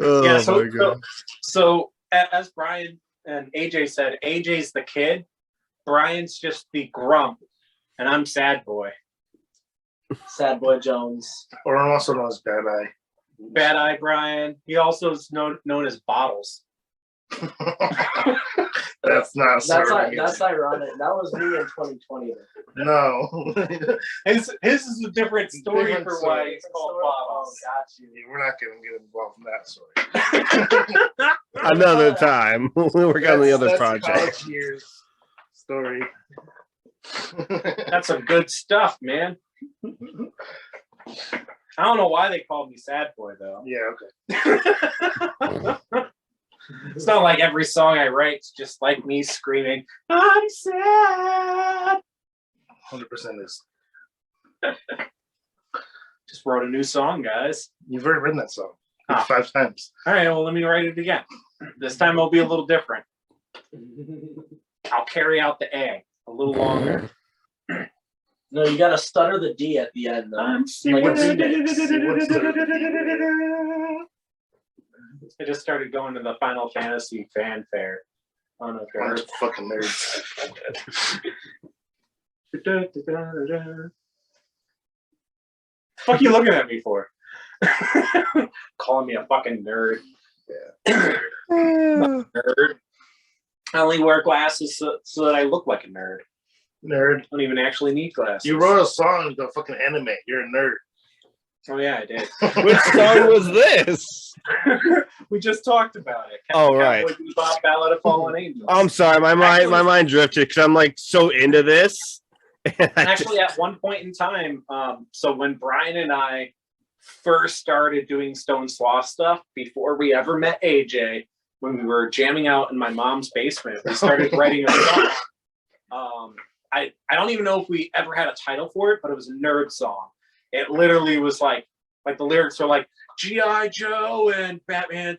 Oh Yeah, my god. So as Brian and AJ said, AJ's the kid, Brian's just the grump, and I'm sad boy. Sad boy Jones. Or I'm also known as Bad Eye. Bad Eye Brian. He also is known as Bottles. That's not That's ironic. That was me in 2020. No. His is a different story Different for story. why he's called Oh, Bottles. got you. We're not going to get involved in that story. Another time. We'll work on the other That's project. college years story. That's some good stuff, man. I don't know why they called me Sad Boy though. Yeah, okay. It's not like every song I write's just like me screaming, I'm sad. 100% is. Just wrote a new song, guys. You've already written that song Ah. 5 times. All right, well, let me write it again. This time it'll be a little different. I'll carry out the A a little longer. No, you gotta stutter the D at the end, though. I'm Like a remix. I just started going to the Final Fantasy fanfare. I don't know if you're Bunch of fucking nerds. Fuck you looking at me for? Calling me a fucking nerd. Nerd. I only wear glasses so that I look like a nerd. Nerd. I don't even actually need glasses. You wrote a song to fucking anime. You're a nerd. Oh yeah, I did. Which song was this? We just talked about it. Oh, right. Cowboy Bebop, Ballad of Fallen Angels. I'm sorry, my mind drifted because I'm like so into this. Actually, at one point in time, so when Brian and I first started doing Stoned Sloth stuff, before we ever met AJ, when we were jamming out in my mom's basement, we started writing a song. I don't even know if we ever had a title for it, but it was a nerd song. It literally was like the lyrics were like G.I. Joe and Batman,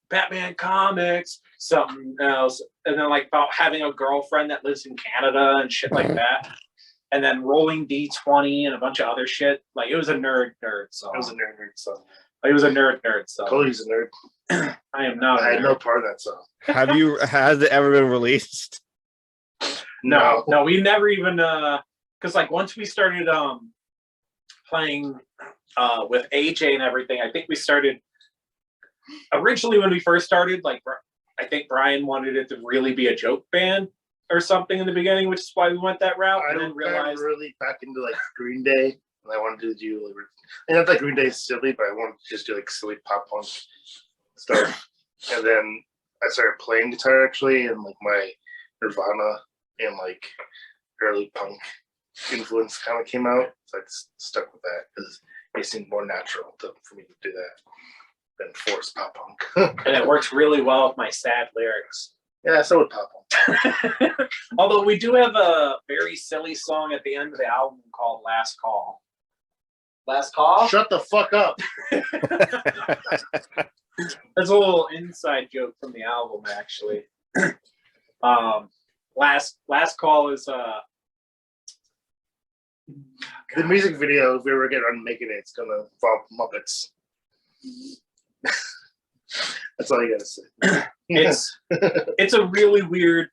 Batman comics, something else, and then like about having a girlfriend that lives in Canada and shit like that, and then rolling D20 and a bunch of other shit. Like it was a nerd song. It was a nerd song. It was a nerd song. Cody's a nerd. I am not. I had no part of that song. Has it ever been released? No, we never even because like once we started playing with AJ and everything, I think we started originally when we first started, like I think Brian wanted it to really be a joke band or something in the beginning, which is why we went that route. I And then got realized really back into like Green Day, and I wanted to do like, and not that Green Day is silly, but I wanted to just do like silly pop punk stuff. And then I started playing guitar actually, and like my Nirvana and like early punk influence kind of came out, so I just stuck with that because it seemed more natural for me to do that than force pop punk. and it works really well with my sad lyrics. Yeah, so would pop punk. Although we do have a very silly song at the end of the album called Last Call. Last call? Shut the fuck up. That's a little inside joke from the album, actually. Last Call is The music video, if we ever get on making it, it's gonna involve Muppets. That's all you gotta say. it's a really weird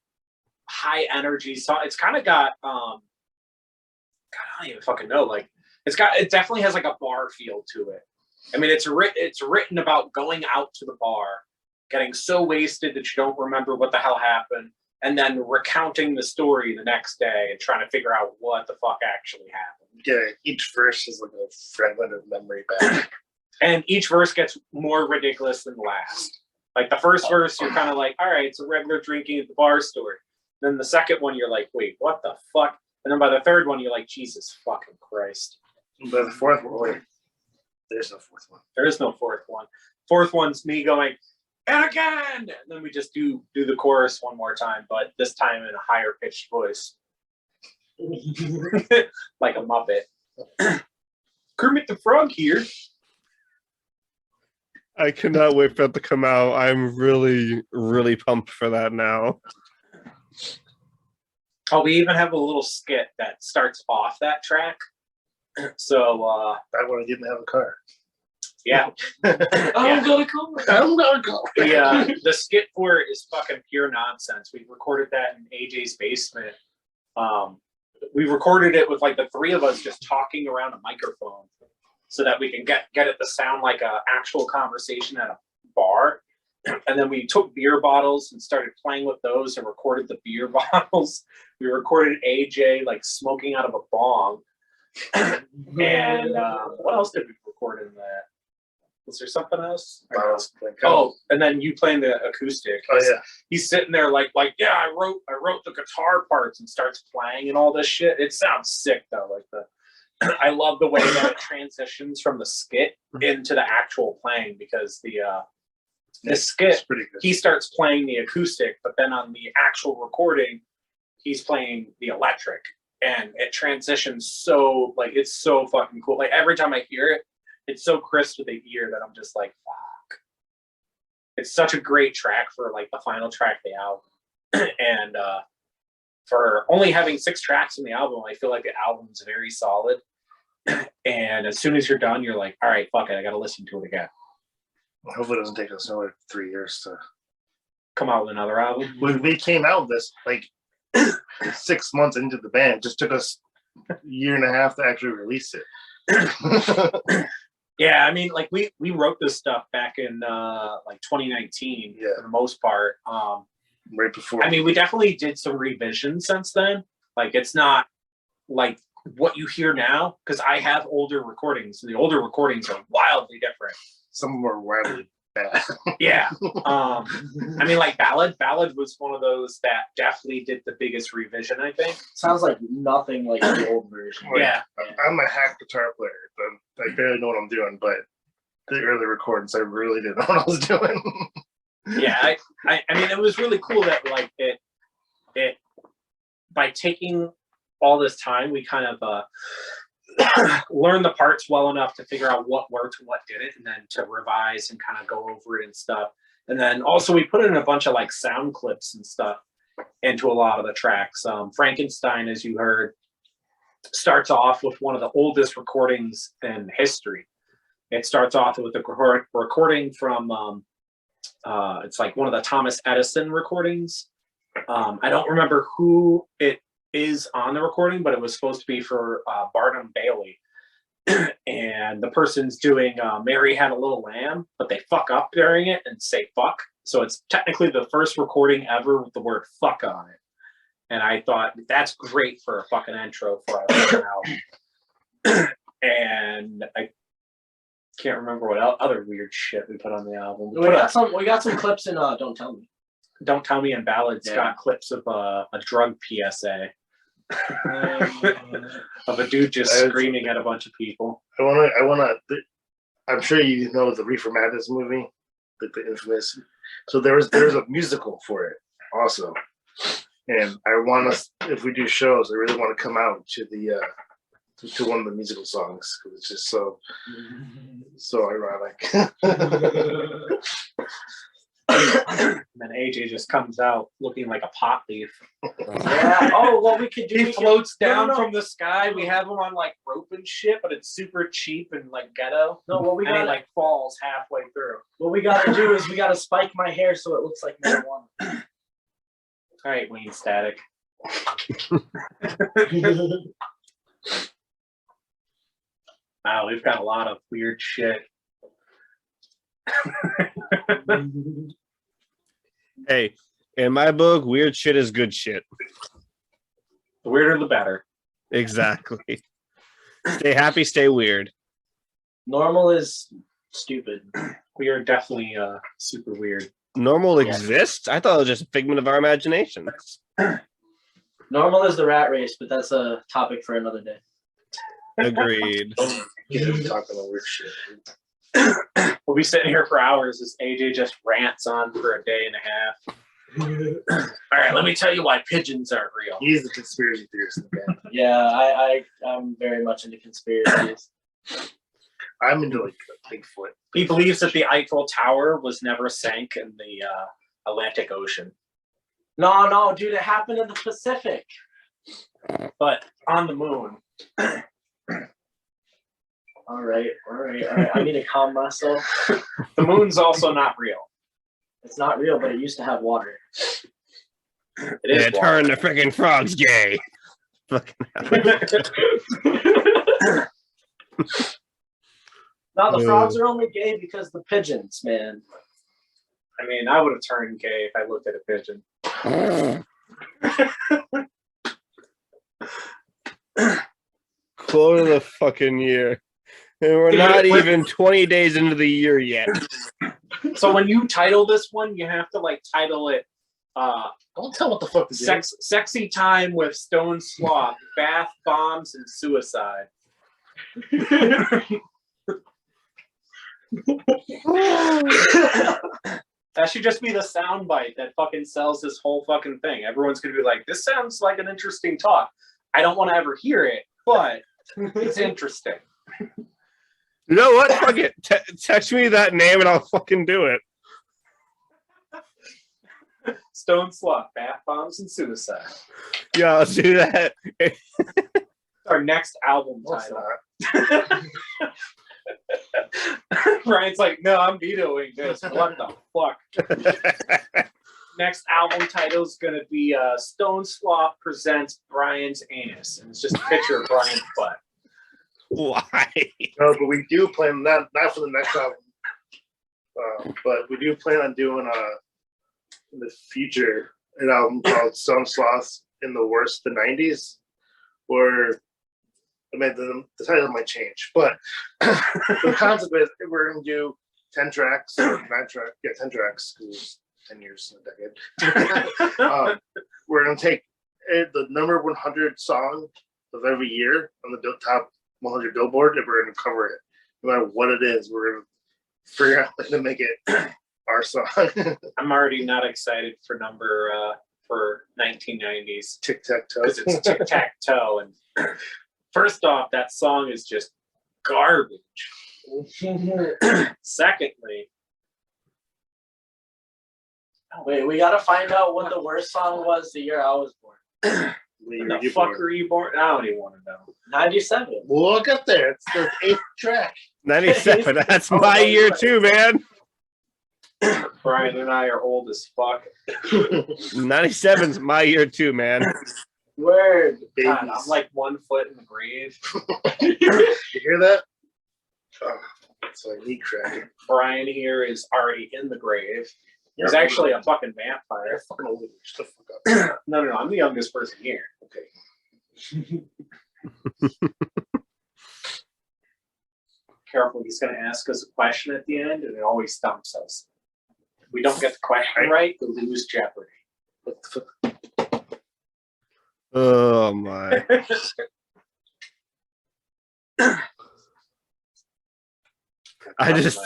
high energy song. It's kind of got God, I don't even fucking know. Like it definitely has like a bar feel to it. I mean, it's written about going out to the bar, getting so wasted that you don't remember what the hell happened, and then recounting the story the next day and trying to figure out what the fuck actually happened. Yeah, each verse is like a fragment of memory back. And each verse gets more ridiculous than the last. Like the first verse, you're kind of like, all right, it's a regular drinking at the bar story. Then the second one, you're like, wait, what the fuck? And then by the third one, you're like, Jesus fucking Christ. But the fourth one, wait, there's no fourth one. There is no fourth one. Fourth one's me going, and again! And then we just do the chorus one more time, but this time in a higher pitched voice. Like a Muppet. Kermit the Frog here. I cannot wait for that to come out. I'm really, really pumped for that now. Oh, we even have a little skit that starts off that track. So, I want to didn't have a car. yeah. I'm gonna go. I'm gonna go. The skit for it is fucking pure nonsense. We recorded that in AJ's basement. We recorded it with like the three of us just talking around a microphone so that we can get it to sound like a actual conversation at a bar. And then we took beer bottles and started playing with those and recorded the beer bottles. We recorded AJ like smoking out of a bong. And what else did we record in that? Was there something else? Oh, and then you playing the acoustic. Oh yeah. He's sitting there like, yeah, I wrote the guitar parts and starts playing and all this shit. It sounds sick though. Like I love the way that it transitions from the skit into the actual playing because the skit, pretty good. he starts playing the acoustic, but then on the actual recording, he's playing the electric. And it transitions so, like, it's so fucking cool. Like, every time I hear it, it's so crisp to the ear that I'm just like, fuck. it's such a great track for like the final track of the album. And for only having 6 tracks in the album, I feel like the album's very solid. And as soon as you're done, you're like, all right, fuck it, I gotta listen to it again. Hopefully it doesn't take us another 3 years to come out with another album. We came out with this like 6 months into the band. It just took us a year and a half to actually release it. Yeah, I mean, like we wrote this stuff back in like 2019 for the most part. Right before. I mean, we definitely did some revisions since then. Like it's not like what you hear now, because I have older recordings, and the older recordings are wildly different. Some of them are wildly bad. Yeah. I mean, like Ballad was one of those that definitely did the biggest revision, I think. Sounds like nothing like the old version. Like, yeah. I'm a hack guitar player, but I barely know what I'm doing, but the early recordings, I really didn't know what I was doing. Yeah, I mean, it was really cool that like it by taking all this time, we kind of learned the parts well enough to figure out what worked and what didn't, and then to revise and kind of go over it and stuff. And then also we put in a bunch of like sound clips and stuff into a lot of the tracks. Frankenstein, as you heard, starts off with one of the oldest recordings in history. It starts off with a recording from it's like one of the Thomas Edison recordings. I don't remember who it is on the recording, but it was supposed to be for Barnum Bailey. And the person's doing Mary Had a Little Lamb, but they fuck up during it and say fuck. So it's technically the first recording ever with the word fuck on it. And I thought that's great for a fucking intro for our album. And I can't remember what other weird shit we put on the album. We got some clips in Don't Tell Me. Don't Tell Me and Ballads got clips of a drug PSA. Of a dude just screaming at a bunch of people. I'm sure you know the Reefer Madness movie, like the infamous. So there's a musical for it also, and I want us, if we do shows, I really want to come out to the to one of the musical songs because it's just so ironic. And then AJ just comes out looking like a pot leaf. Yeah. Oh, what we could do? He floats down from the sky. We have him on like rope and shit, but it's super cheap and like ghetto. No, what we and got he like falls halfway through. What we gotta do is we gotta spike my hair so it looks like marijuana. All right, Wayne Static. Wow, we've got a lot of weird shit. Hey, in my book, weird shit is good shit. The weirder, the better. Exactly. Stay happy, stay weird. Normal is stupid. We are definitely super weird. Normal exists? I thought it was just a figment of our imagination. Normal is the rat race, but that's a topic for another day. Agreed. Talking about weird shit. We'll be sitting here for hours as AJ just rants on for a day and a half. All right, let me tell you why pigeons aren't real. He's the conspiracy theorist in the band. Yeah, I'm very much into conspiracies. I'm into like Bigfoot. He believes that the Eiffel Tower was never sank in the Atlantic Ocean. No, dude, it happened in the Pacific. But on the moon. All right. I need to calm myself. The moon's also not real. It's not real, but it used to have water. It is. It turned the freaking frogs gay. No, the frogs are only gay because the pigeons, man. I mean, I would have turned gay if I looked at a pigeon. Quote of the fucking year. And we're not even 20 days into the year yet. So when you title this one, you have to like title it Don't tell what the fuck this is. Sexy Time with Stoned Sloth, Bath Bombs and Suicide. That should just be the soundbite that fucking sells this whole fucking thing. Everyone's gonna be like, this sounds like an interesting talk. I don't want to ever hear it, but it's interesting. You know what? Fuck it. Text me that name and I'll fucking do it. Stone Sloth, bath bombs, and suicide. Yeah, let's do that. Our next album No, it's title. not. Brian's like, no, I'm vetoing this. What the fuck? Next album title is gonna be Stone Sloth presents Brian's anus, and it's just a picture of Brian's butt. Why? No, but we do plan not for the next album, but we do plan on doing in the future an album called Stoned Sloth in the Worst of the '90s, where I mean the title might change, but the concept is we're gonna do 10 tracks or 9 tracks, 10 tracks because it's 10 years in a decade. We're gonna take the number 100 song of every year on the top 100 Billboard, and we're gonna cover it. No matter what it is, we're gonna figure out how to make it our song. I'm already not excited for for 1990s Tic tac toe. because it's tic tac toe, and first off, that song is just garbage. Secondly, Wait, we gotta find out what the worst song was the year I was born. when the fuck were you born? I don't even want to know. 97. We'll look up there. It's the 8th track. 97. That's my year too, man. Brian and I are old as fuck. 97's my year too, man. Word. God, I'm like 1 foot in the grave. You hear that? Oh, it's like knee cracking. Brian here is already in the grave. He's actually a fucking vampire. You're fucking old. Shut the fuck up. No, I'm the youngest person here. Okay. Careful, he's going to ask us a question at the end, and it always stumps us. If we don't get the question right, we lose Jeopardy. What the fuck? Oh my. I just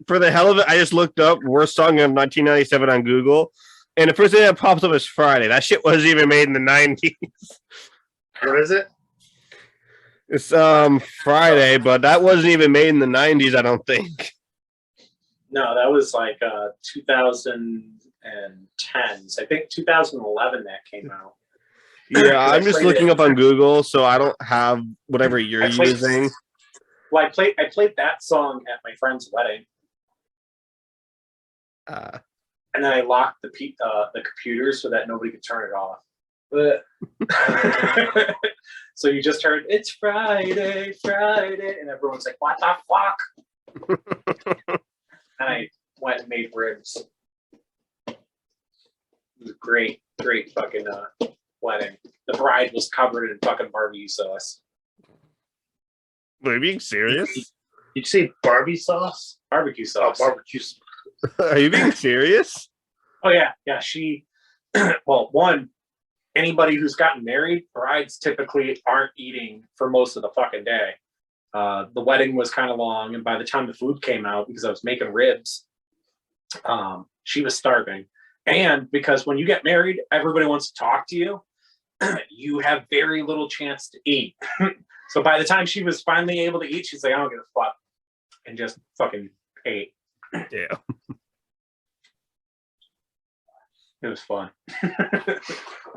for the hell of it, I just looked up worst song of 1997 on Google, and the first thing that pops up is Friday. That shit wasn't even made in the 90s. What is it? It's Friday, but that wasn't even made in the 90s, I don't think. No, that was like 2010s. I think 2011 that came out. Yeah, I'm just looking up on Google, so I don't have whatever you're using. Well, I played that song at my friend's wedding, and then I locked the computer so that nobody could turn it off. So you just heard "It's Friday, Friday," and everyone's like, "What the fuck?" And I went and made ribs. It was a great fucking wedding. The bride was covered in fucking barbecue sauce. Are you being serious? Did you say Barbie sauce? Barbecue Oh, sauce. barbecue sauce. Are you being serious? Oh yeah. She. Well, one. Anybody who's gotten married, brides typically aren't eating for most of the fucking day. The wedding was kind of long, and by the time the food came out, because I was making ribs, she was starving. And because when you get married, everybody wants to talk to you. You have very little chance to eat. So by the time she was finally able to eat, she's like, I don't give a fuck. And just fucking ate. Yeah. It was fun.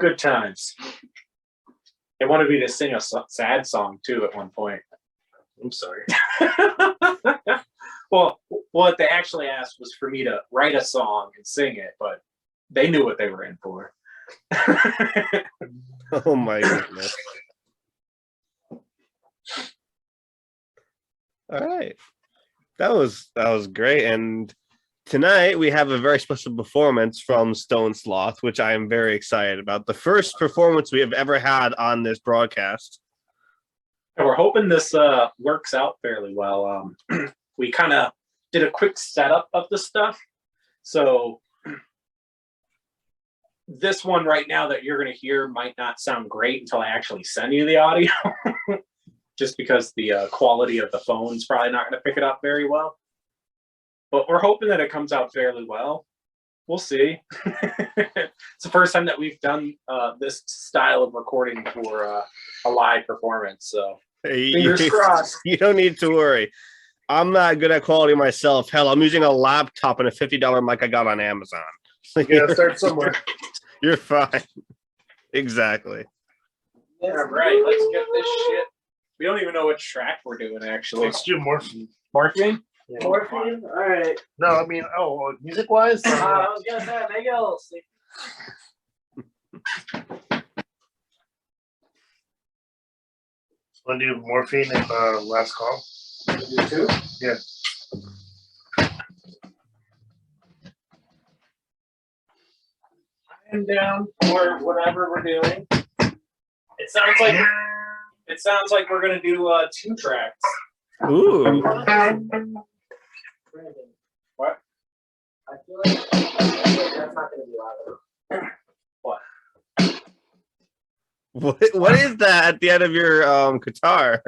Good times. They wanted me to sing a sad song too at one point. I'm sorry. Well, what they actually asked was for me to write a song and sing it, but they knew what they were in for. Oh my goodness. All right. That was great. And tonight we have a very special performance from Stoned Sloth, which I am very excited about. The first performance we have ever had on this broadcast. And we're hoping this works out fairly well. We kind of did a quick setup of the stuff. So this one right now that you're going to hear might not sound great until I actually send you the audio. Just because the quality of the phone's probably not going to pick it up very well. But we're hoping that it comes out fairly well. We'll see. It's the first time that we've done this style of recording for a live performance. So fingers crossed. You don't need to worry. I'm not good at quality myself. Hell, I'm using a laptop and a $50 mic I got on Amazon. You gotta start somewhere. You're fine. Exactly. All right, let's get this shit. We don't even know what track we're doing actually. Let's do morphine. Morphine? Yeah. Morphine? All right. No, I mean, music wise. I was gonna say, make it a little sleepy. Want to do morphine and last call? You too? Yeah. I'm down for whatever we're doing. It sounds like we're gonna do 2 tracks. Ooh. Brandon, What? I feel like that's not gonna be loud enough. What is that at the end of your guitar?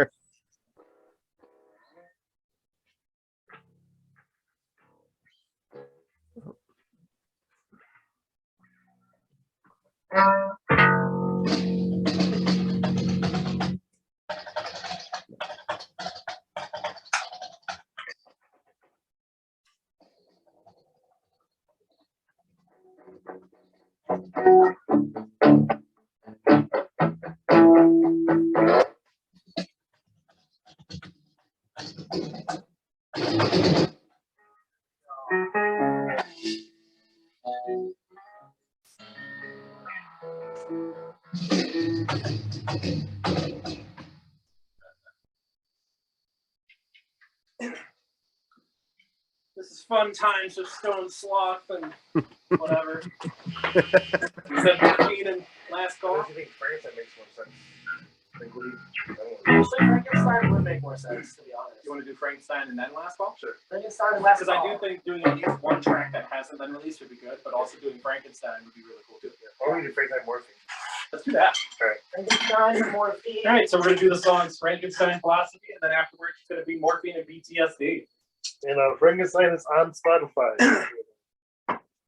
This is fun times with Stoned Sloth and whatever. You said morphine and last call. I think Frankenstein makes more sense. Actually, Frankenstein would make more sense, to be honest. You want to do Frankenstein and then last call? Sure. Frankenstein and last Because I call. do think doing at least one track that hasn't been released would be good, but also doing Frankenstein would be really cool too. Why don't we do Frankenstein morphine? Let's do that. Frankenstein and morphine. All right, so we're gonna do the songs Frankenstein Philosophy, and then afterwards it's gonna be Morphine and PTSD. And Frankenstein is on Spotify.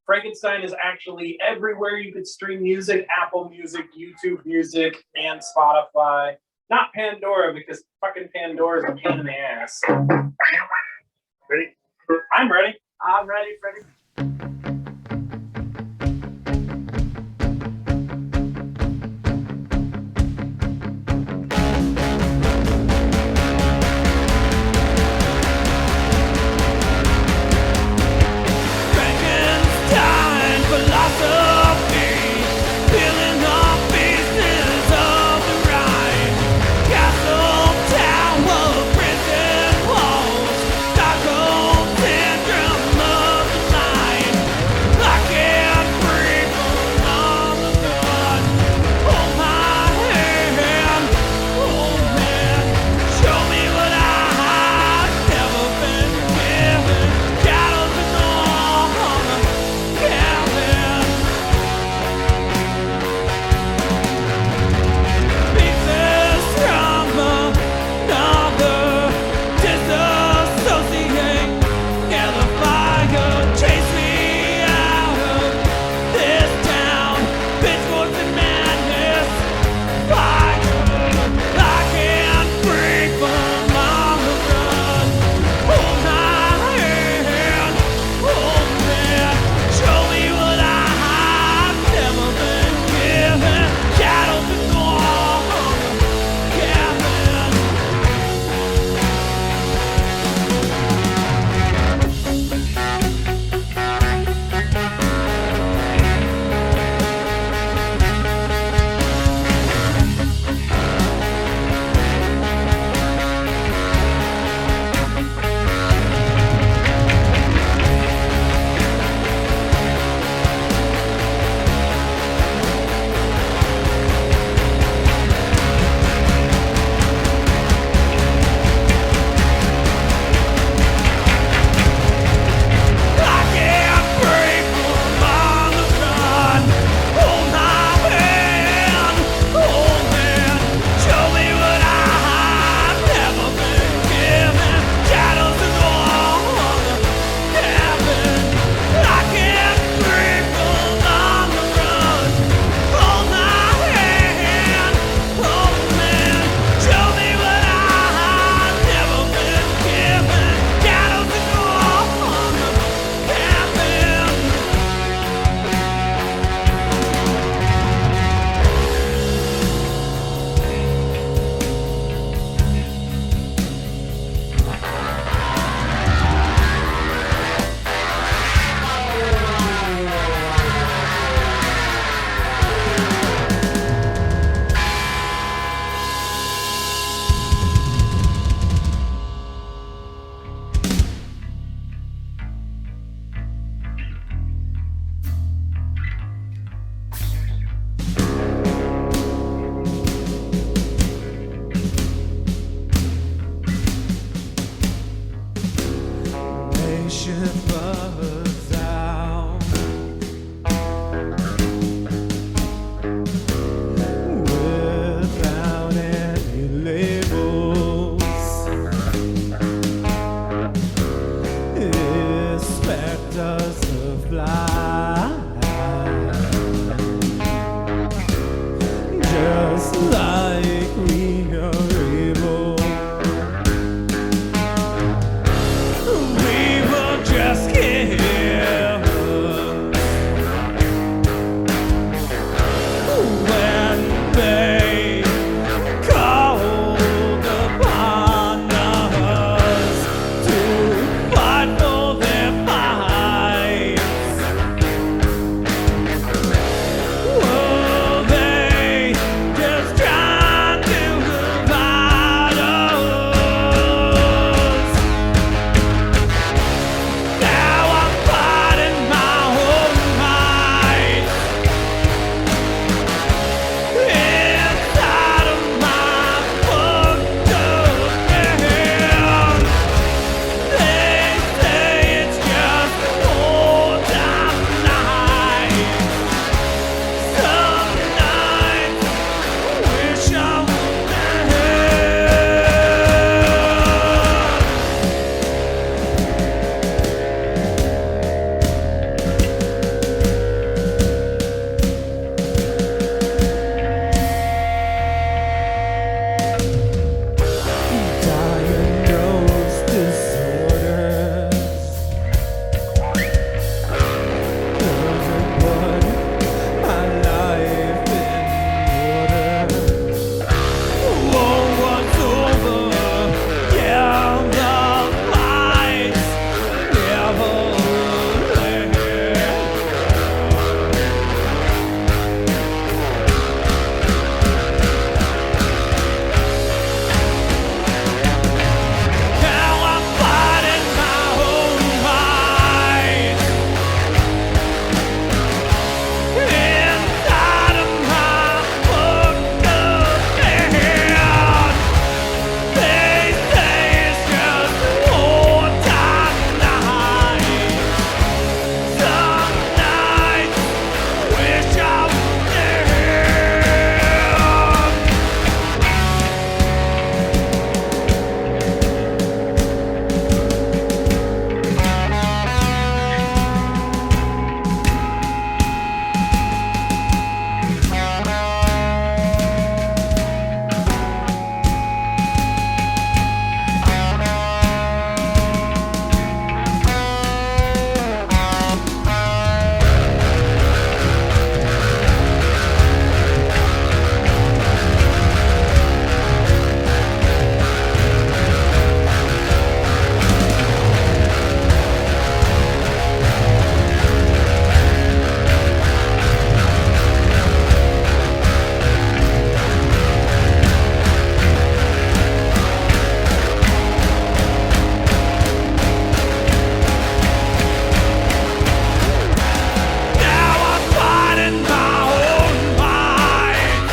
Frankenstein is actually everywhere you could stream music: Apple Music, YouTube Music, and Spotify. Not Pandora, because fucking Pandora is a pain in the ass. Ready? I'm ready. I'm ready, Freddie. Frankenstein philosophy, peeling off pieces of the rind. Castle, tower, prison walls, Stockholm syndrome of the mind. was out without any labels. Expect us to fly just like we are able. We will just get here when they called upon us to fight for their fights. Were they just trying to divide us? Now I'm fighting my own fight inside of my fucked up head. They say it's just old time night. Some nights wish I was there. Diagnosed disorders doesn't put my life in order. War was over, yeah, the lights never left. Now I'm fighting my own fight inside of my fucked up head. They say it's just old time night. Some nights wish I was there. Now I'm fighting my own fight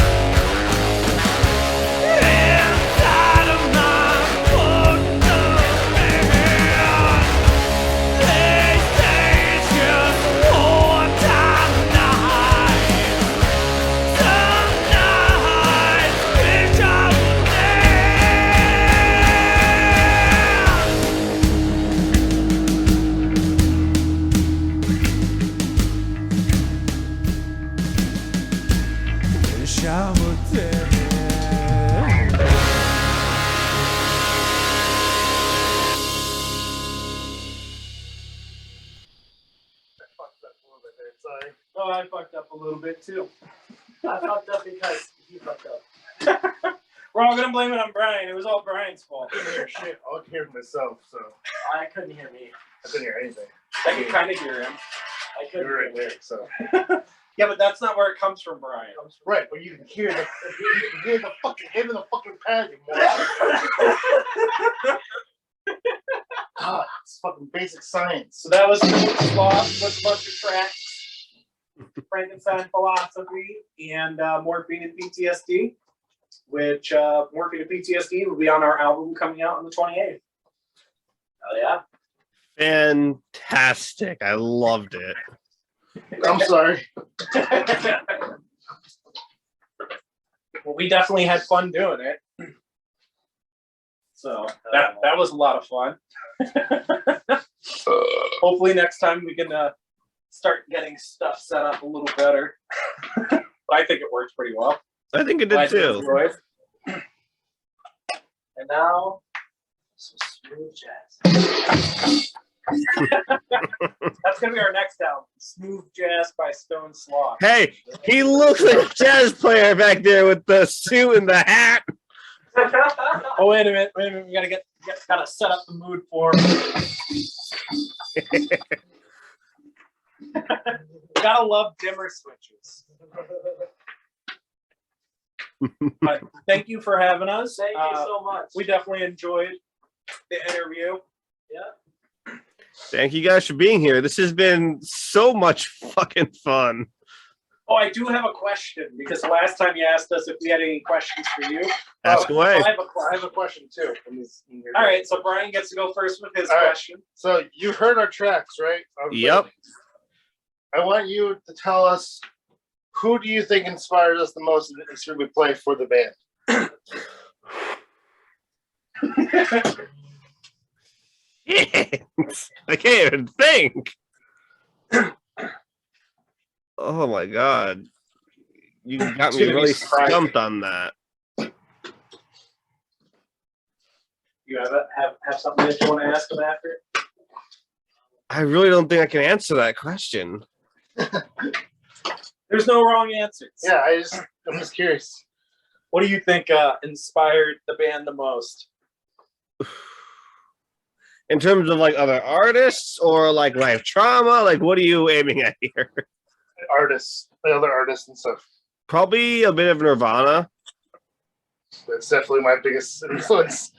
inside of my fucked up head. They say it's just old time night. Some nights wish I was there. Wish I was there. Fucked up a little bit there, sorry. Oh, I fucked up a little bit too. I fucked up because he fucked up. We're all gonna blame it on Brian. It was all Brian's fault. I couldn't hear shit. I could hear myself, so I couldn't hear me. I couldn't hear anything. I could kind of hear him. I You couldn't were hear right me. there, so. Yeah, but that's not where it comes from, Brian. Right, but you can hear the fucking hit in the fucking pad, you moron. Ah, it's fucking basic science. So that was Stoned Sloth with a bunch of tracks, Frankenstein Philosophy, and Morphine and PTSD, which Morphine and PTSD will be on our album coming out on the 28th. Oh yeah. Fantastic. I loved it. I'm sorry. Well, we definitely had fun doing it. So that was a lot of fun. Hopefully next time we can start getting stuff set up a little better. But I think it worked pretty well. I think it did too. And now, some smooth jazz. That's gonna be our next album, Smooth Jazz by Stoned Sloth. Hey, he looks like a jazz player back there with the suit and the hat. Oh, wait a minute. We gotta set up the mood for him. Gotta love dimmer switches. But thank you for having us. Thank you so much. We definitely enjoyed the interview. Yeah. Thank you guys for being here. This has been so much fucking fun. Oh, I do have a question because last time you asked us if we had any questions for you. Ask away. I I have a question too. All right, so Brian gets to go first with his All right. question. So you heard our tracks, right? Yep. I want you to tell us, who do you think inspired us the most in the instrument we play for the band? Shit. I can't even think. Oh my god. You got It's me gonna be really surprising. stumped on that. You have something that you want to ask him after? I really don't think I can answer that question. There's no wrong answers. Yeah, I'm just curious. What do you think inspired the band the most? In terms of like other artists or like life trauma, like what are you aiming at here? Artists, the other artists and stuff. Probably a bit of Nirvana. That's definitely my biggest influence.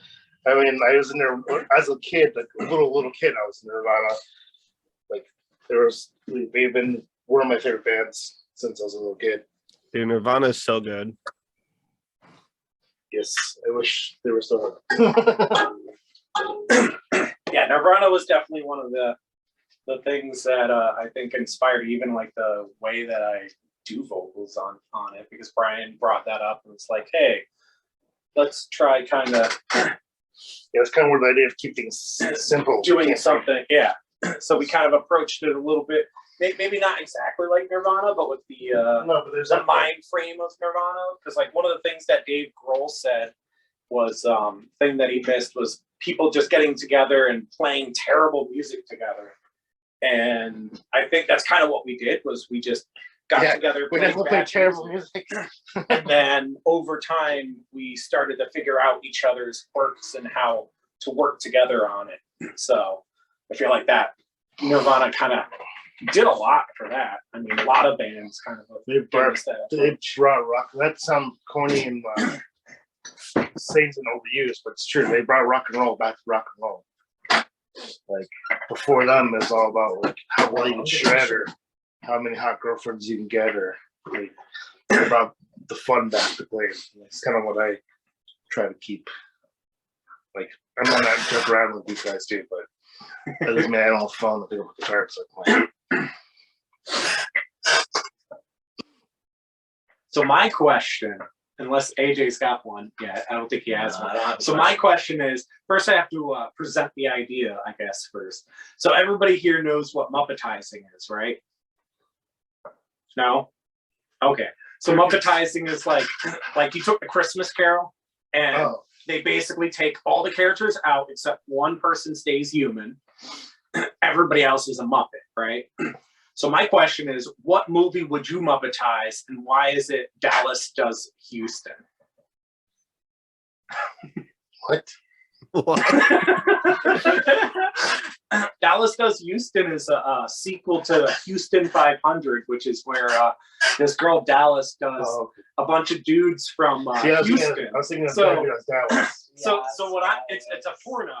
I mean, I was in there as a kid, like a little kid. I was in Nirvana. Like they've been one of my favorite bands since I was a little kid. Dude, Nirvana is so good. Yes, I wish they were still. Yeah, Nirvana was definitely one of the things that I think inspired even like the way that I do vocals on it, because Brian brought that up and it's like, hey, let's try kind of Yeah, it's kind of where the idea of keep things simple. doing something. Yeah. So we kind of approached it a little bit, maybe not exactly like Nirvana, but with the No, but there's the mind frame of Nirvana. Because like one of the things that Dave Grohl said was thing that he missed was people just getting together and playing terrible music together. And I think that's kind of what we did, was we just got together, We never played terrible music. and then over time we started to figure out each other's quirks and how to work together on it. So I feel like that Nirvana kind of did a lot for that. I mean, a lot of bands kind of They brought rock. That sounds corny and sayings and overused, but it's true. They brought rock and roll back to rock and roll. Like before them, it's all about like how well you can shred or how many hot girlfriends you can get, or like they brought the fun back to play. It's kind of what I try to keep. Like I'm not that jump around with these guys too, but at least man, I don't have fun with the guitar. So So my question, unless AJ's got one yet, I don't think he has one. So my question is, first I have to present the idea, I guess, first. So everybody here knows what Muppetizing is, right? No? Okay. So Muppetizing is like you took the Christmas Carol and they basically take all the characters out except one person stays human. Everybody else is a Muppet, right? So my question is, what movie would you Muppetize, and why is it Dallas Does Houston? what? Dallas Does Houston is a sequel to Houston 500, which is where this girl Dallas does a bunch of dudes from Houston. I was thinking of Dallas. So it's a porno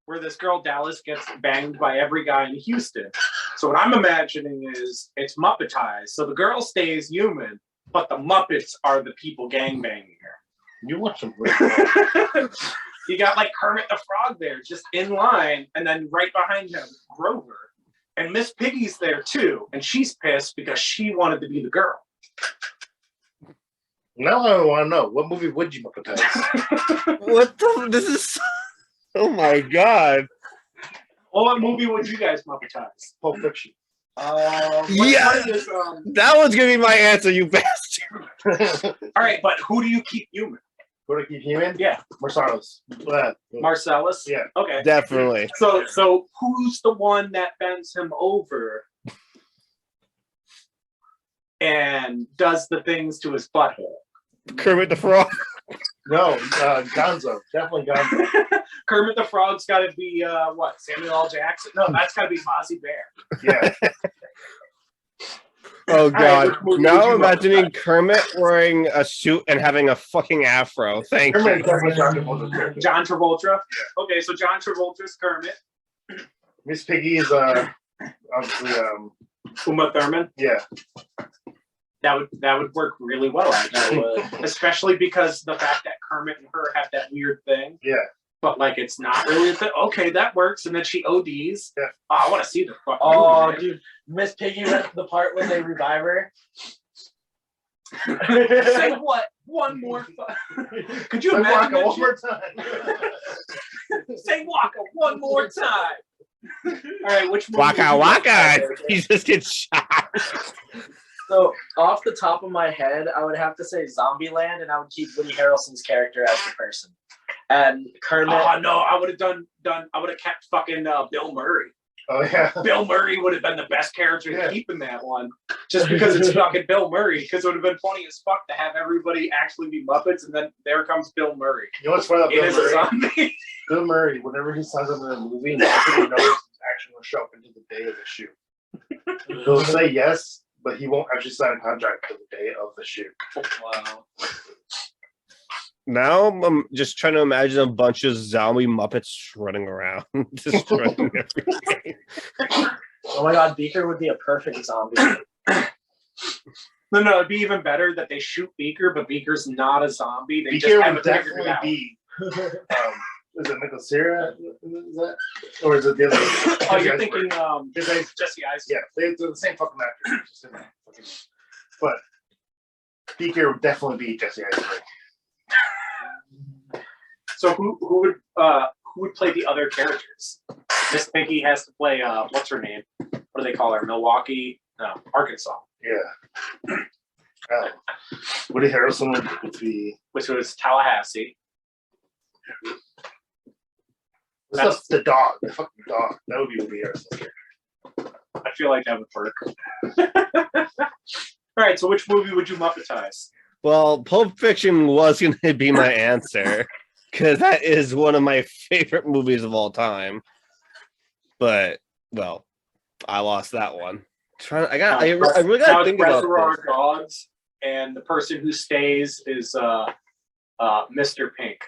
where this girl Dallas gets banged by every guy in Houston. So what I'm imagining is it's Muppetized. So the girl stays human, but the Muppets are the people gangbanging her. You want some You got like Kermit the Frog there, just in line, and then right behind him, Grover. And Miss Piggy's there too, and she's pissed because she wanted to be the girl. Now I want to know, what movie would you Muppetize? What the? This is. Oh my god. Well, what movie would you guys Muppetize? Pulp Fiction. Yeah. That one's gonna be my answer, you bastard. All right, but who do you keep human? Who do I keep human? Yeah, Marsalis. Marcellus. Yeah. Okay. Definitely. So who's the one that bends him over and does the things to his butthole? Kermit the Frog. No, Gonzo. Definitely Gonzo. Kermit the Frog's got to be what? Samuel L. Jackson? No, that's got to be Fozzie Bear. Yeah. Oh god. which movie Now would you imagining Kermit wearing a suit and having a fucking afro. Thank Kermit you. definitely John Travolta's character. John Travolta. Okay, so John Travolta's Kermit. Miss Piggy is obviously Uma Thurman. yeah. That would work really well, actually. Especially because the fact that Kermit and her have that weird thing. Yeah. But like it's not really a thing. Okay, that works. And then she ODs. Yeah. Oh, I want to see the fucking Oh, movie. dude, Miss Piggy read the part when they revive her. Say what? One more. Could you imagine? Waka, that one more shit? time. Say Waka one more time. All right, which movie Waka would you waka. like? He just gets shot. So, off the top of my head, I would have to say Zombieland, and I would keep Woody Harrelson's character as the person. And Kermit. Oh no, I would have I would have kept fucking Bill Murray. Oh yeah. Bill Murray would have been the best character Yeah. to keep in that one, just because it's fucking Bill Murray. Because it would have been funny as fuck to have everybody actually be Muppets, and then there comes Bill Murray. You know what's funny about It Bill is a Murray? zombie. Bill Murray, whenever he signs up in a movie, nobody knows he's actually going to show up into the day of the shoot. He'll say yes, but he won't actually sign a contract for the day of the shoot. Wow. Now I'm just trying to imagine a bunch of zombie Muppets running around, destroying everything. Oh my god, Beaker would be a perfect zombie. No, it'd be even better that they shoot Beaker, but Beaker's not a zombie. They Beaker just would haven't figured it definitely out. be. Is it Michael Cera? Is that? Or is it the other? Oh, you're Jesse thinking Eisenberg? Jesse Eisenberg. Yeah, they're the same fucking actor. Just in that fucking. But Beaker would definitely be Jesse Eisenberg. So who would play the other characters? Miss Piggy has to play what's her name? What do they call her? Milwaukee? No, Arkansas. Yeah. Woody Harrelson would be. Which was Tallahassee. What's the dog? The fucking dog. That would be Woody Harrelson's character. I feel like that would work. All right, so which movie would you Muppetize? Well, Pulp Fiction was going to be my answer because that is one of my favorite movies of all time. But well, I lost that one. I really got to think about Reservoir this. Dogs, and the person who stays is Mr. Pink.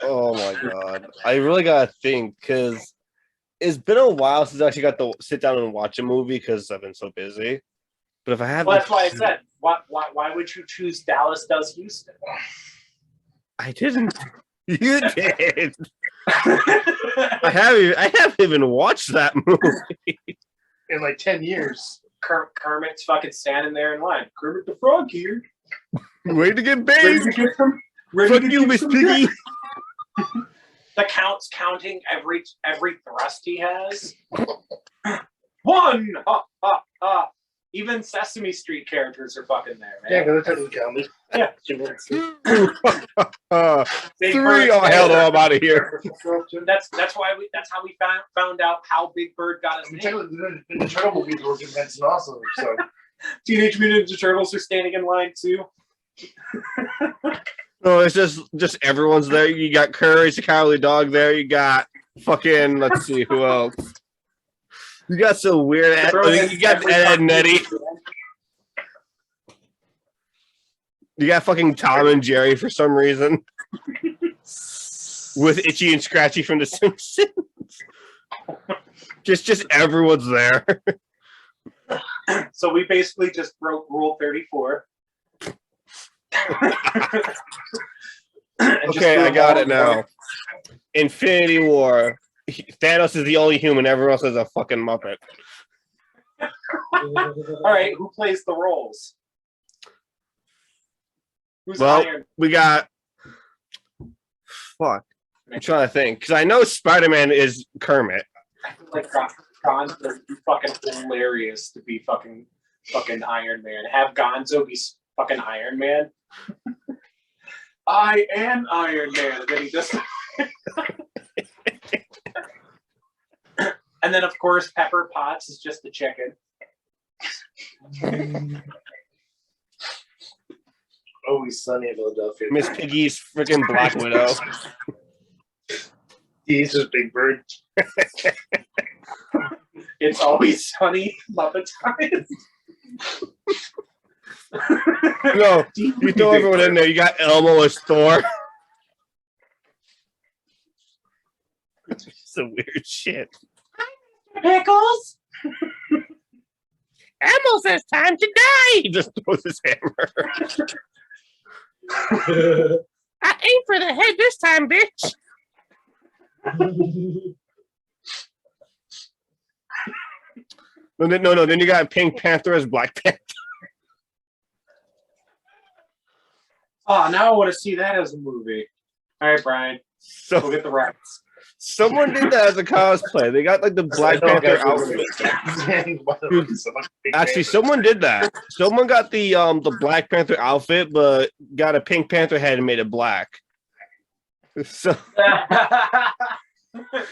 Oh my god, I really got to think because it's been a while since I actually got to sit down and watch a movie because I've been so busy. But if I have, Well, that's why I said, why would you choose Dallas Does Houston? I didn't. You did. I haven't even watched that movie. In like 10 years. Kermit's fucking standing there in line. Kermit the Frog here. Way to get Ready paid. to get some. Fuck you, Miss Piggy. The count's counting every thrust he has. One. Ha ha ha. Even Sesame Street characters are fucking there, man. Yeah, because they're technically counted. Yeah. Big 3. Bird's Oh hell no! there. I'm out of here. That's how we found out how Big Bird got his name. Technically, the turtle movies were convincing also. So Teenage Mutant Ninja Turtles are standing in line too. No, it's just everyone's there. You got Courage, the Cowardly Dog there. You got fucking. Let's see who else. You got some weird. You got Ed and Nettie. You got fucking Tom and Jerry for some reason. With Itchy and Scratchy from The Simpsons. just everyone's there. So we basically just broke Rule 34. Okay, I got it now. Infinity War. Thanos is the only human. Everyone else is a fucking Muppet. All right, who plays the roles? Who's Well, Iron? we got. Fuck. I'm trying to think because I know Spider-Man is Kermit. I feel like Gonzo would be fucking hilarious to be fucking Iron Man. Have Gonzo be fucking Iron Man. I am Iron Man, and then he just. And then, of course, Pepper Potts is just the chicken. Always Sunny in Philadelphia. Miss Piggy's freaking Black Widow. He's just Big Bird. It's Always Sunny Muppet Time. No, you throw everyone in there. You got Elmo as Thor. Some weird shit. Pickles. Elmo says time to die. He just throws his hammer. I aim for the head this time, bitch. No. Then you got Pink Panther as Black Panther. Oh, now I want to see that as a movie. All right, Brian, go So get the rights. someone did that as a cosplay. They got like the Black Panther outfit. Actually, someone did that. Someone got the Black Panther outfit, but got a Pink Panther head and made it black. So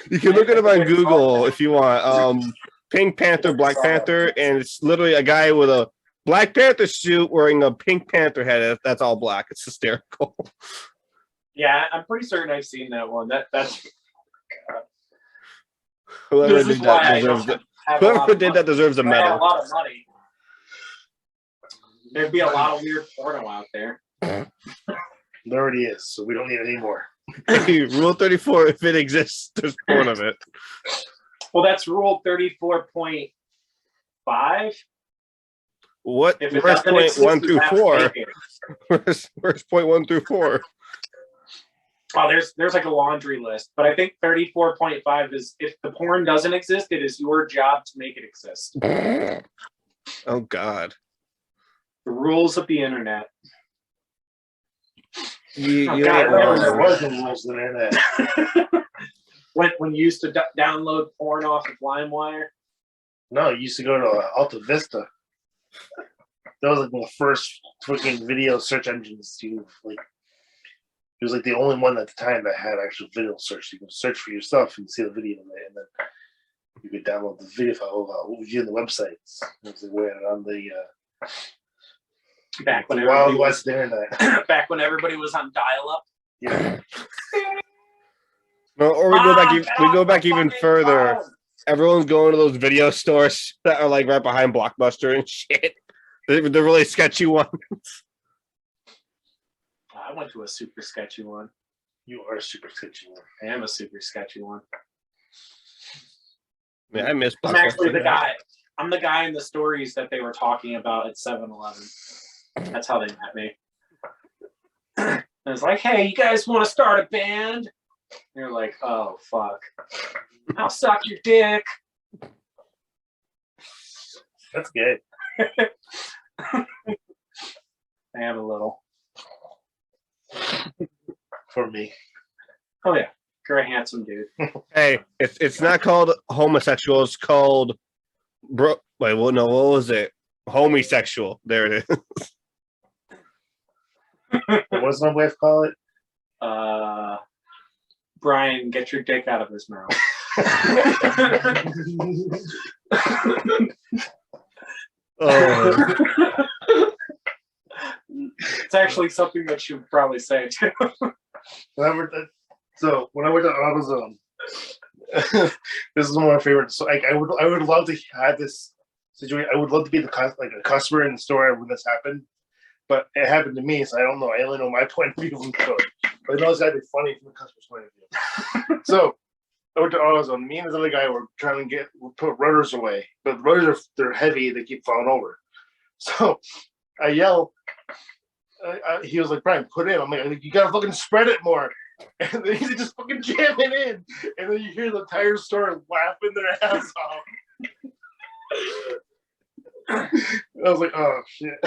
you can look it up on Google if you want. Pink Panther, Black Panther, and it's literally a guy with a Black Panther suit wearing a Pink Panther head. That's all black. It's hysterical. Yeah, I'm pretty certain I've seen that one. That's Whoever this is did why that I deserves don't it. have a lot Whoever of did money. that deserves a If I had a medal. lot of money. There'd be a lot of weird porno out there. There already is, so we don't need any more. Rule 34, if it exists, there's porn of it. Well, that's rule 34.5. What? If it Where's doesn't point exist, 1 you through have to 4? make it. Where's point 1 through 4? Oh, there's like a laundry list, but I think 34.5 is if the porn doesn't exist, it is your job to make it exist. Oh God. The rules of the internet. You Oh, ain't God, wrong. There was no rules on the internet. When you used to download porn off of LimeWire. No, you used to go to Alta Vista. That was like one of the first freaking video search engines. It was like the only one at the time that had actual video search. You could search for your stuff and see the video in there, and then you could download the video file via the websites. It was the way on the Back when Wild everybody West was, internet. back when everybody was on dial-up. Yeah. No, or we go back even further. Oh. Everyone's going to those video stores that are like right behind Blockbuster and shit. They're really sketchy ones. I went to a super sketchy one. You are a super sketchy one. I am a super sketchy one. Man, I miss I'm Blockbuster. actually the guy. I'm the guy in the stories that they were talking about at 7-Eleven. That's how they met me. I was like, hey, you guys want to start a band? And you're like, oh, fuck. I'll suck your dick. That's good. I am a little. For me. Oh, yeah. You're a handsome dude. Hey, it's not called homosexual. It's called what was it? Homosexual. There it is. What does my wife call it? Brian, get your dick out of his mouth. Oh. It's actually something that you would probably say too. When I worked at AutoZone, this is one of my favorites. So I would love to have this situation. I would love to be a customer in the store when this happened, but it happened to me, so I don't know. I only know my point of view from the store. But I know it's gotta be funny from the customer's point of view. So I went to AutoZone. Me and this other guy were trying to put rudders away, but the rudders they're heavy. They keep falling over. So I yell he was like, Brian, put it in. I'm like, you gotta fucking spread it more. And then he's just fucking jamming in. And then you hear the entire store laughing their ass off. I was like, oh shit.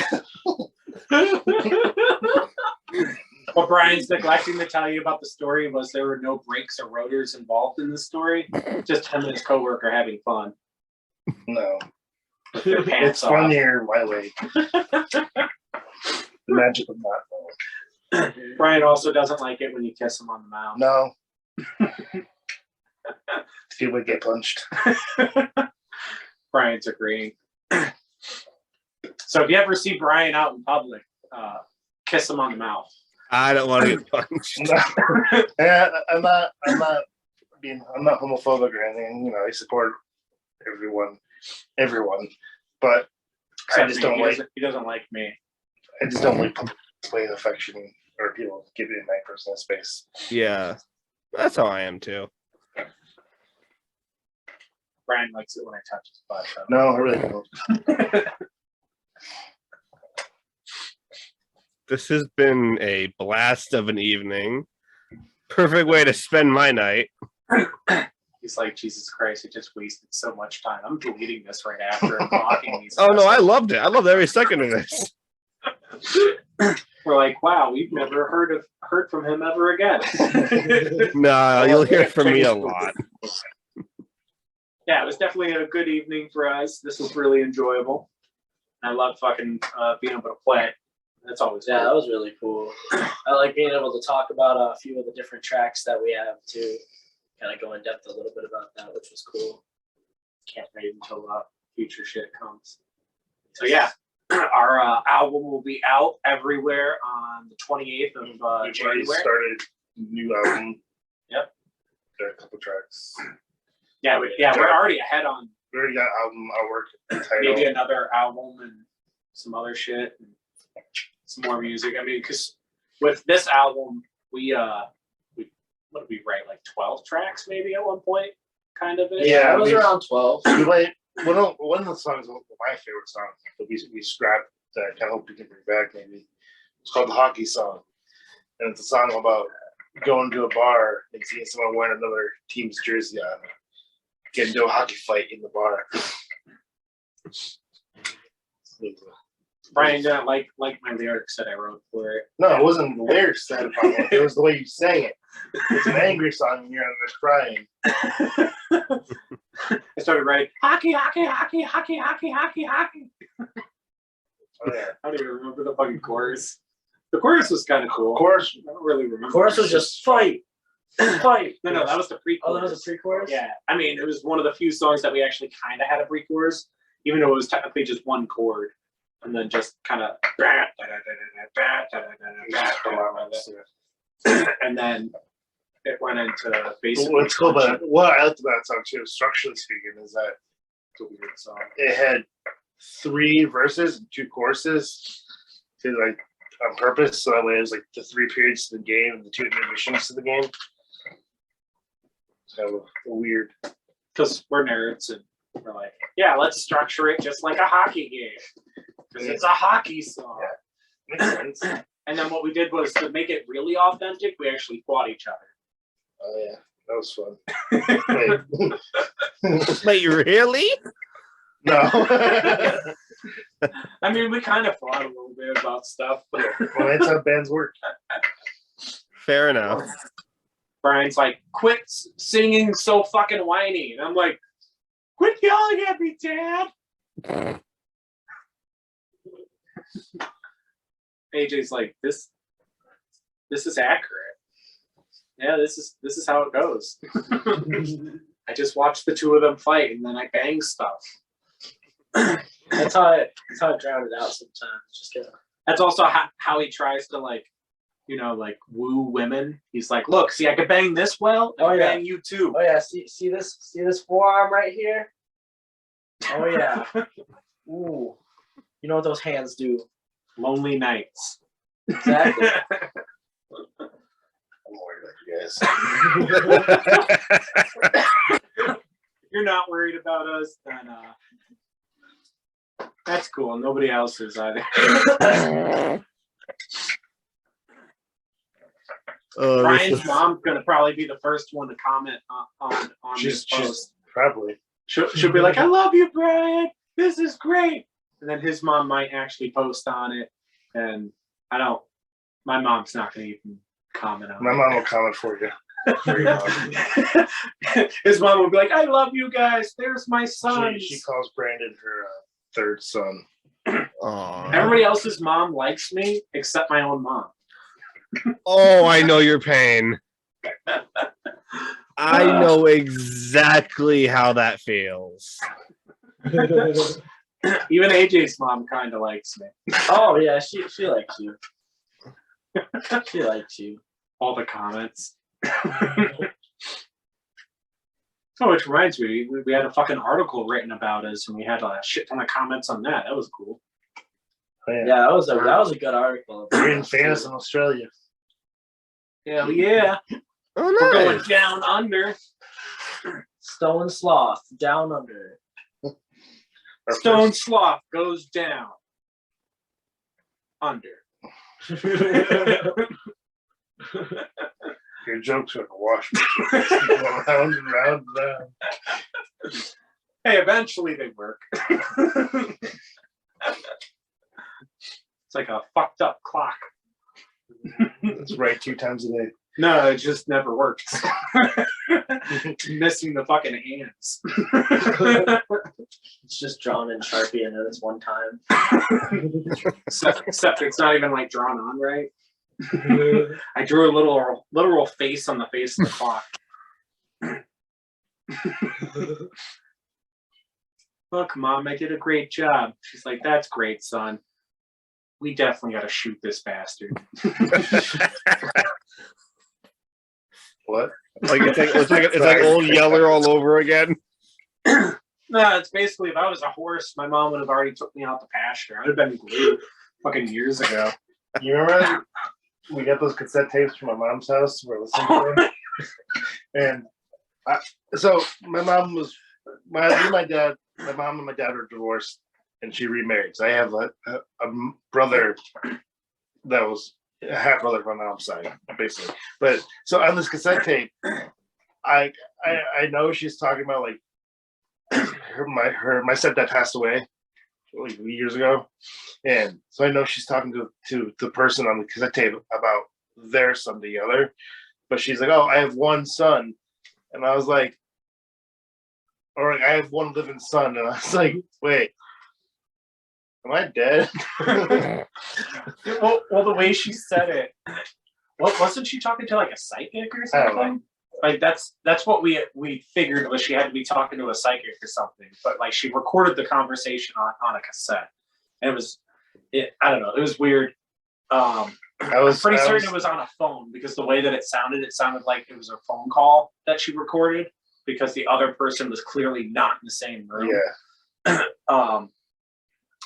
What Brian's neglecting to tell you about the story was there were no brakes or rotors involved in the story. Just him and his coworker having fun. No. With their pants It's off. funnier my way. The magic of not knowing. Brian also doesn't like it when you kiss him on the mouth. No. He would get punched. Brian's agreeing. So if you ever see Brian out in public, kiss him on the mouth. I don't want to get punched. Yeah, I'm not homophobic or anything. You know, I support everyone, but I just don't like. He doesn't like me. I just don't like displaying affection or people giving my personal space. Yeah, that's how I am too. Brian likes it when I touch his butt. No, I really don't. This has been a blast of an evening. Perfect way to spend my night. He's like, Jesus Christ, I just wasted so much time. I'm deleting this right after and blocking these. Oh no, I loved it. I loved every second of this. We're like, wow, we've never heard from him ever again. No, you'll hear from me a lot. Yeah, it was definitely a good evening for us. This was really enjoyable. I love fucking being able to play. That's always Yeah, cool. that was really cool. I like being able to talk about a few of the different tracks that we have too. Kind of go in depth a little bit about that, which was cool. Can't wait until future shit comes. So yeah, our album will be out everywhere on the 28th of We've already January. started a new album. Yep. There are a couple tracks. Yeah, we're already ahead on We already got album artwork, title. maybe another album and some other shit and some more music. I mean, because with this album, we what did we write, like 12 tracks maybe at one point, kind of it. Yeah, it was around 12. We might, one of the songs was my favorite song that we scrapped that I kind of hope we can bring back maybe. It's called The Hockey Song. And it's a song about going to a bar and seeing someone wearing another team's jersey on. Get into a hockey fight in the bar. Brian didn't like my lyrics that I wrote for it. No, it wasn't the lyrics that problem. It was the way you sang it. It's an angry song and you're crying. I started writing hockey, hockey, hockey, hockey, hockey, hockey, hockey. Oh yeah. I don't even remember the fucking chorus. The chorus was kind of cool. Of course. I don't really remember. Chorus was just fight, fight. No, that was the pre-chorus. Oh, that was a pre-chorus? Yeah, I mean, it was one of the few songs that we actually kind of had a pre-chorus, even though it was technically just one chord, and then just kind of, and then it went into basically. What's cool about it, what I liked about that song too, structurally speaking, is that It's a weird song. it had 3 verses and 2 choruses, to like on purpose, so that way it was like the 3 periods to the game and the 2 intermissions to the game. It's kind of a weird. Because we're nerds and we're like, yeah, let's structure it just like a hockey game. Because it's a hockey song. Yeah. Makes sense. And then what we did was to make it really authentic, we actually fought each other. Oh yeah, that was fun. Wait. Wait, really? No. I mean, we kind of fought a little bit about stuff. But Well, that's how bands work. Fair enough. Brian's like, quit singing so fucking whiny. And I'm like, quit yelling at me, Dad. AJ's like, this is accurate. Yeah, this is how it goes. I just watched the 2 of them fight and then I bang stuff. That's how I drown it out sometimes. Just kidding. That's also how he tries to like woo women. He's like, look, see, I can bang this well. I can bang you too. Oh yeah, see this forearm right here? Oh yeah. Ooh. You know what those hands do. Lonely nights. Exactly. I'm worried about you guys. You're not worried about us, then that's cool. Nobody else is either. Brian's mom's gonna probably be the first one to comment on this post. Probably. She'll be like, "I love you, Brian. This is great." And then his mom might actually post on it, and I don't. My mom's not gonna even comment on it. My mom will comment for you. His mom will be like, "I love you guys. There's my son." She calls Brandon her third son. Everybody else's mom likes me except my own mom. Oh, I know your pain. I know exactly how that feels. Even AJ's mom kind of likes me. Oh yeah, she likes you. She likes you. All the comments. Oh, which reminds me, we had a fucking article written about us, and we had a shit ton of comments on that. That was cool. Oh, Yeah, that was a good article. We're in Fantasy in Australia. Hell yeah. Oh, We're going nice. down under. Stoned Sloth, down under. Stoned Sloth goes down under. Your jokes are like a wash machine. Go round and round and round. Hey, eventually they work. It's like a fucked up clock. It's right 2 times a day. No, it just never works. Missing the fucking hands. It's just drawn in Sharpie and it's one time. Except it's not even like drawn on right. I drew a literal face on the face of the clock. Look, Mom, I did a great job. She's like, "That's great, son. We definitely got to shoot this bastard." What? Like it's like old Yeller all over again. No, it's basically if I was a horse, my mom would have already took me out the pasture. I'd have been glued fucking years ago. You remember we got those cassette tapes from my mom's house? We're listening to them. And so my mom was my dad. My mom and my dad were divorced, and she remarried. So I have a brother that was a half brother from my mom's side, basically. But so on this cassette tape, I know she's talking about like my stepdad passed away like years ago, and so I know she's talking to the person on the cassette tape about their son together. But she's like, "Oh, I have one son," and I was like, or like, "I have one living son," and I was like, "Wait, am I dead?" Well, the way she said it, wasn't she talking to like a psychic or I don't something? Like that's what we figured was she had to be talking to a psychic or something. But like she recorded the conversation on a cassette, and I don't know, it was weird. I'm pretty certain it was on a phone because the way that it sounded like it was a phone call that she recorded because the other person was clearly not in the same room. Yeah.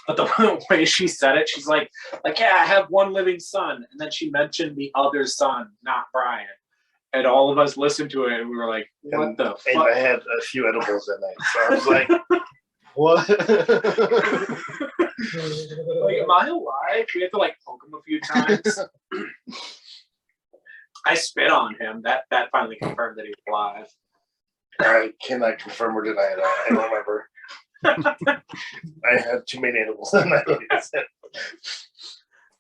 But the way she said it, she's like, "Yeah, I have one living son," and then she mentioned the other son, not Brian. And all of us listened to it, and we were like, "What the fuck?" And I had a few edibles that night, so I was like, "What?" Like, am I alive? We had to like poke him a few times. I spit on him. That finally confirmed that he was alive. I cannot confirm or deny that. I don't remember. I had too many edibles that night.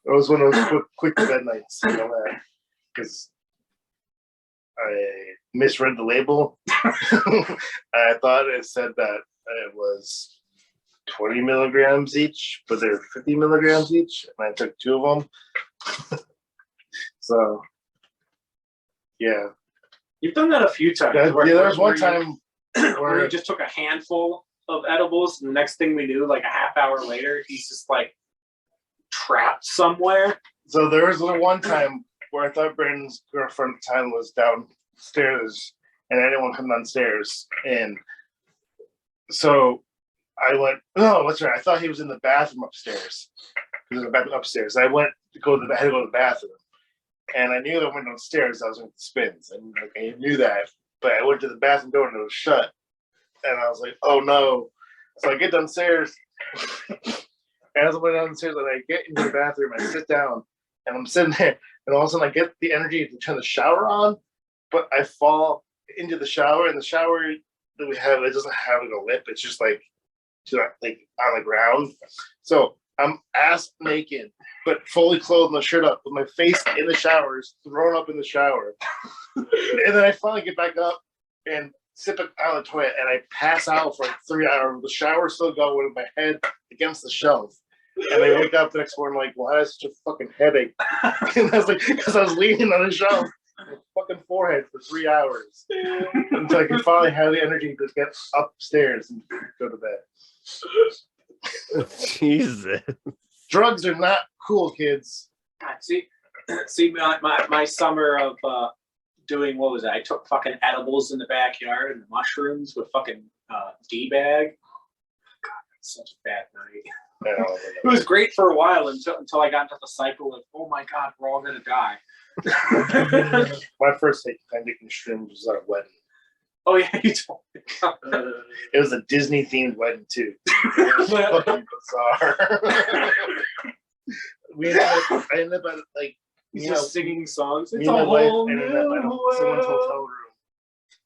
It was one of those quick bed nights, you know that, because I misread the label. I thought it said that it was 20 milligrams each, but they're 50 milligrams each, and I took 2 of them. So, yeah. You've done that a few times. Yeah, there was one time where you just took a handful of edibles, and the next thing we knew, like a half hour later, he's just like trapped somewhere. So there was one time where I thought Brandon's girlfriend at the time was downstairs, and I didn't want to come downstairs. And so I went, "Oh, what's right?" I thought he was in the bathroom upstairs. There's a bathroom upstairs. I went to go to I had to go to the bathroom, and I knew that when I went downstairs, I was going to spins, and like, I knew that. But I went to the bathroom door and it was shut, and I was like, "Oh no!" So I get downstairs. As I went downstairs, and I get into the bathroom, I sit down, and I'm sitting there, and all of a sudden I get the energy to turn the shower on, but I fall into the shower, and the shower that we have, it doesn't have like a lip. It's just like on the ground. So I'm ass naked, but fully clothed, no shirt up, with my face in the showers, thrown up in the shower. And then I finally get back up and sit out of the toilet, and I pass out for like 3 hours. The shower still going with my head against the shelf. And I wake up the next morning like, why is such a fucking headache? And I was like, because I was leaning on the shelf, my fucking forehead for 3 hours until I could finally have the energy to get upstairs and go to bed. Jesus. Drugs are not cool, kids. See, my summer of doing, what was it? I took fucking edibles in the backyard and mushrooms with fucking D-bag. God, that's such a bad night. It was great for a while until I got into the cycle of, oh my God, we're all gonna die. My first time taking shrooms was at a wedding. Oh yeah, you told me. It was a Disney themed wedding too. It was fucking bizarre. I ended up at like Just singing songs. me It's and a my wife whole ended up at new someone's world. hotel room,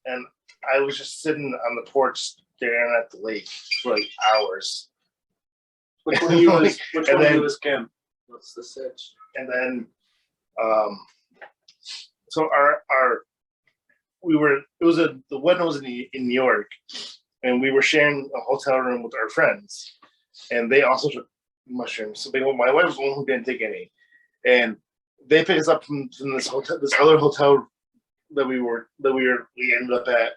and I was just sitting on the porch staring at the lake for like hours. Which one of you was? Which And one of then- you was Kim? What's the sitch? And then, so the wedding was in New York, and we were sharing a hotel room with our friends, and they also took mushrooms. So my wife was the one who didn't take any, and they picked us up from this other hotel that we ended up at.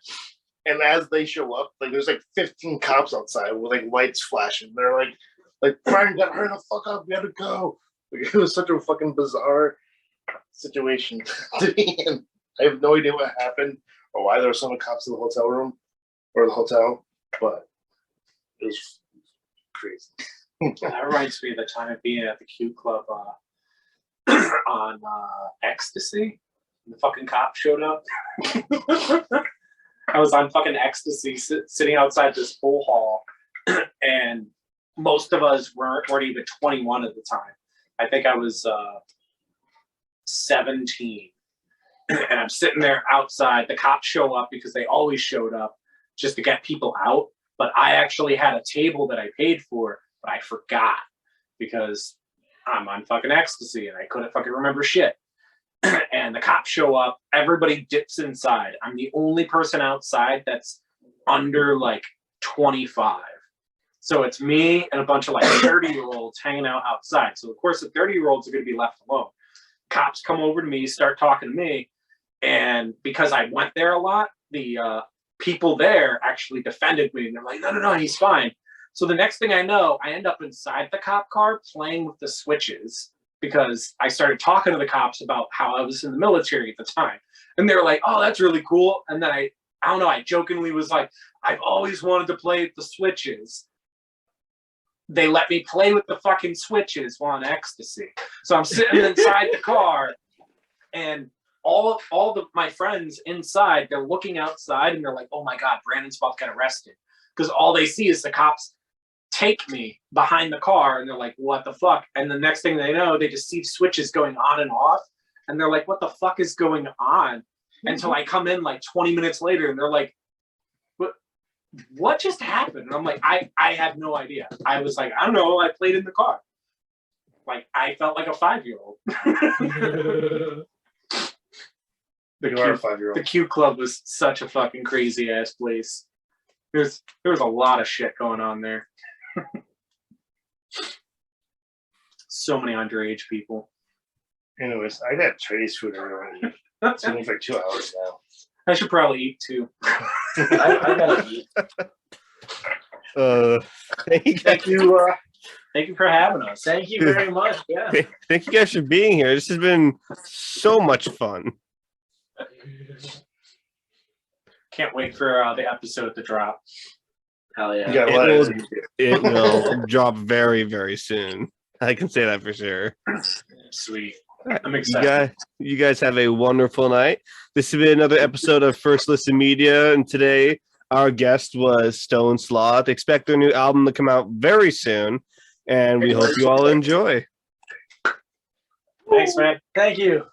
And as they show up, like there's like 15 cops outside with like lights flashing. They're like Brian, got hurry the fuck up, we gotta go. Like, it was such a fucking bizarre situation to be in. I have no idea what happened or why there were so many cops in the hotel room or the hotel, but it was crazy. That reminds me of the time of being at the Q Club on ecstasy. The fucking cop showed up. I was on fucking ecstasy, sitting outside this pool hall, and most of us weren't even 21 at the time. I think I was 17, and I'm sitting there outside. The cops show up because they always showed up just to get people out. But I actually had a table that I paid for, but I forgot because I'm on fucking ecstasy and I couldn't fucking remember shit. And the cops show up, everybody dips inside. I'm the only person outside that's under like 25. So it's me and a bunch of like 30-year-olds hanging out outside. So of course the 30-year-olds are going to be left alone. Cops come over to me, start talking to me. And because I went there a lot, the people there actually defended me. And they're like, no, he's fine. So the next thing I know, I end up inside the cop car playing with the switches, because I started talking to the cops about how I was in the military at the time. And they were like, oh, that's really cool. And then I don't know, I jokingly was like, I've always wanted to play with the switches. They let me play with the fucking switches while on ecstasy. So I'm sitting inside the car, and all my friends inside, they're looking outside and they're like, oh my God, Brandon's about to get arrested. Because all they see is the cops take me behind the car, and they're like, what the fuck? And the next thing they know, they just see switches going on and off, and they're like, what the fuck is going on? Until I come in like 20 minutes later, and they're like, what just happened? And I'm like, I have no idea. I was like, I don't know, I played in the car. Like, I felt like a 5-year-old. You are a 5-year-old. The Q Club was such a fucking crazy ass place. There was a lot of shit going on there. So many underage people. Anyways, I got Chinese food already. It's been for 2 hours now. I should probably eat too. I gotta eat. Thank you. Thank you for having us. Thank you very much. Yeah. Thank you guys for being here. This has been so much fun. Can't wait for the episode to drop. Hell yeah. You got a It lot will- of It will drop very, very soon. I can say that for sure. Sweet. I'm You excited. you guys have a wonderful night. This has been another episode of First Listen Media, and today our guest was Stoned Sloth. Expect their new album to come out very soon, and we hope you all enjoy. Thanks, man. Thank you.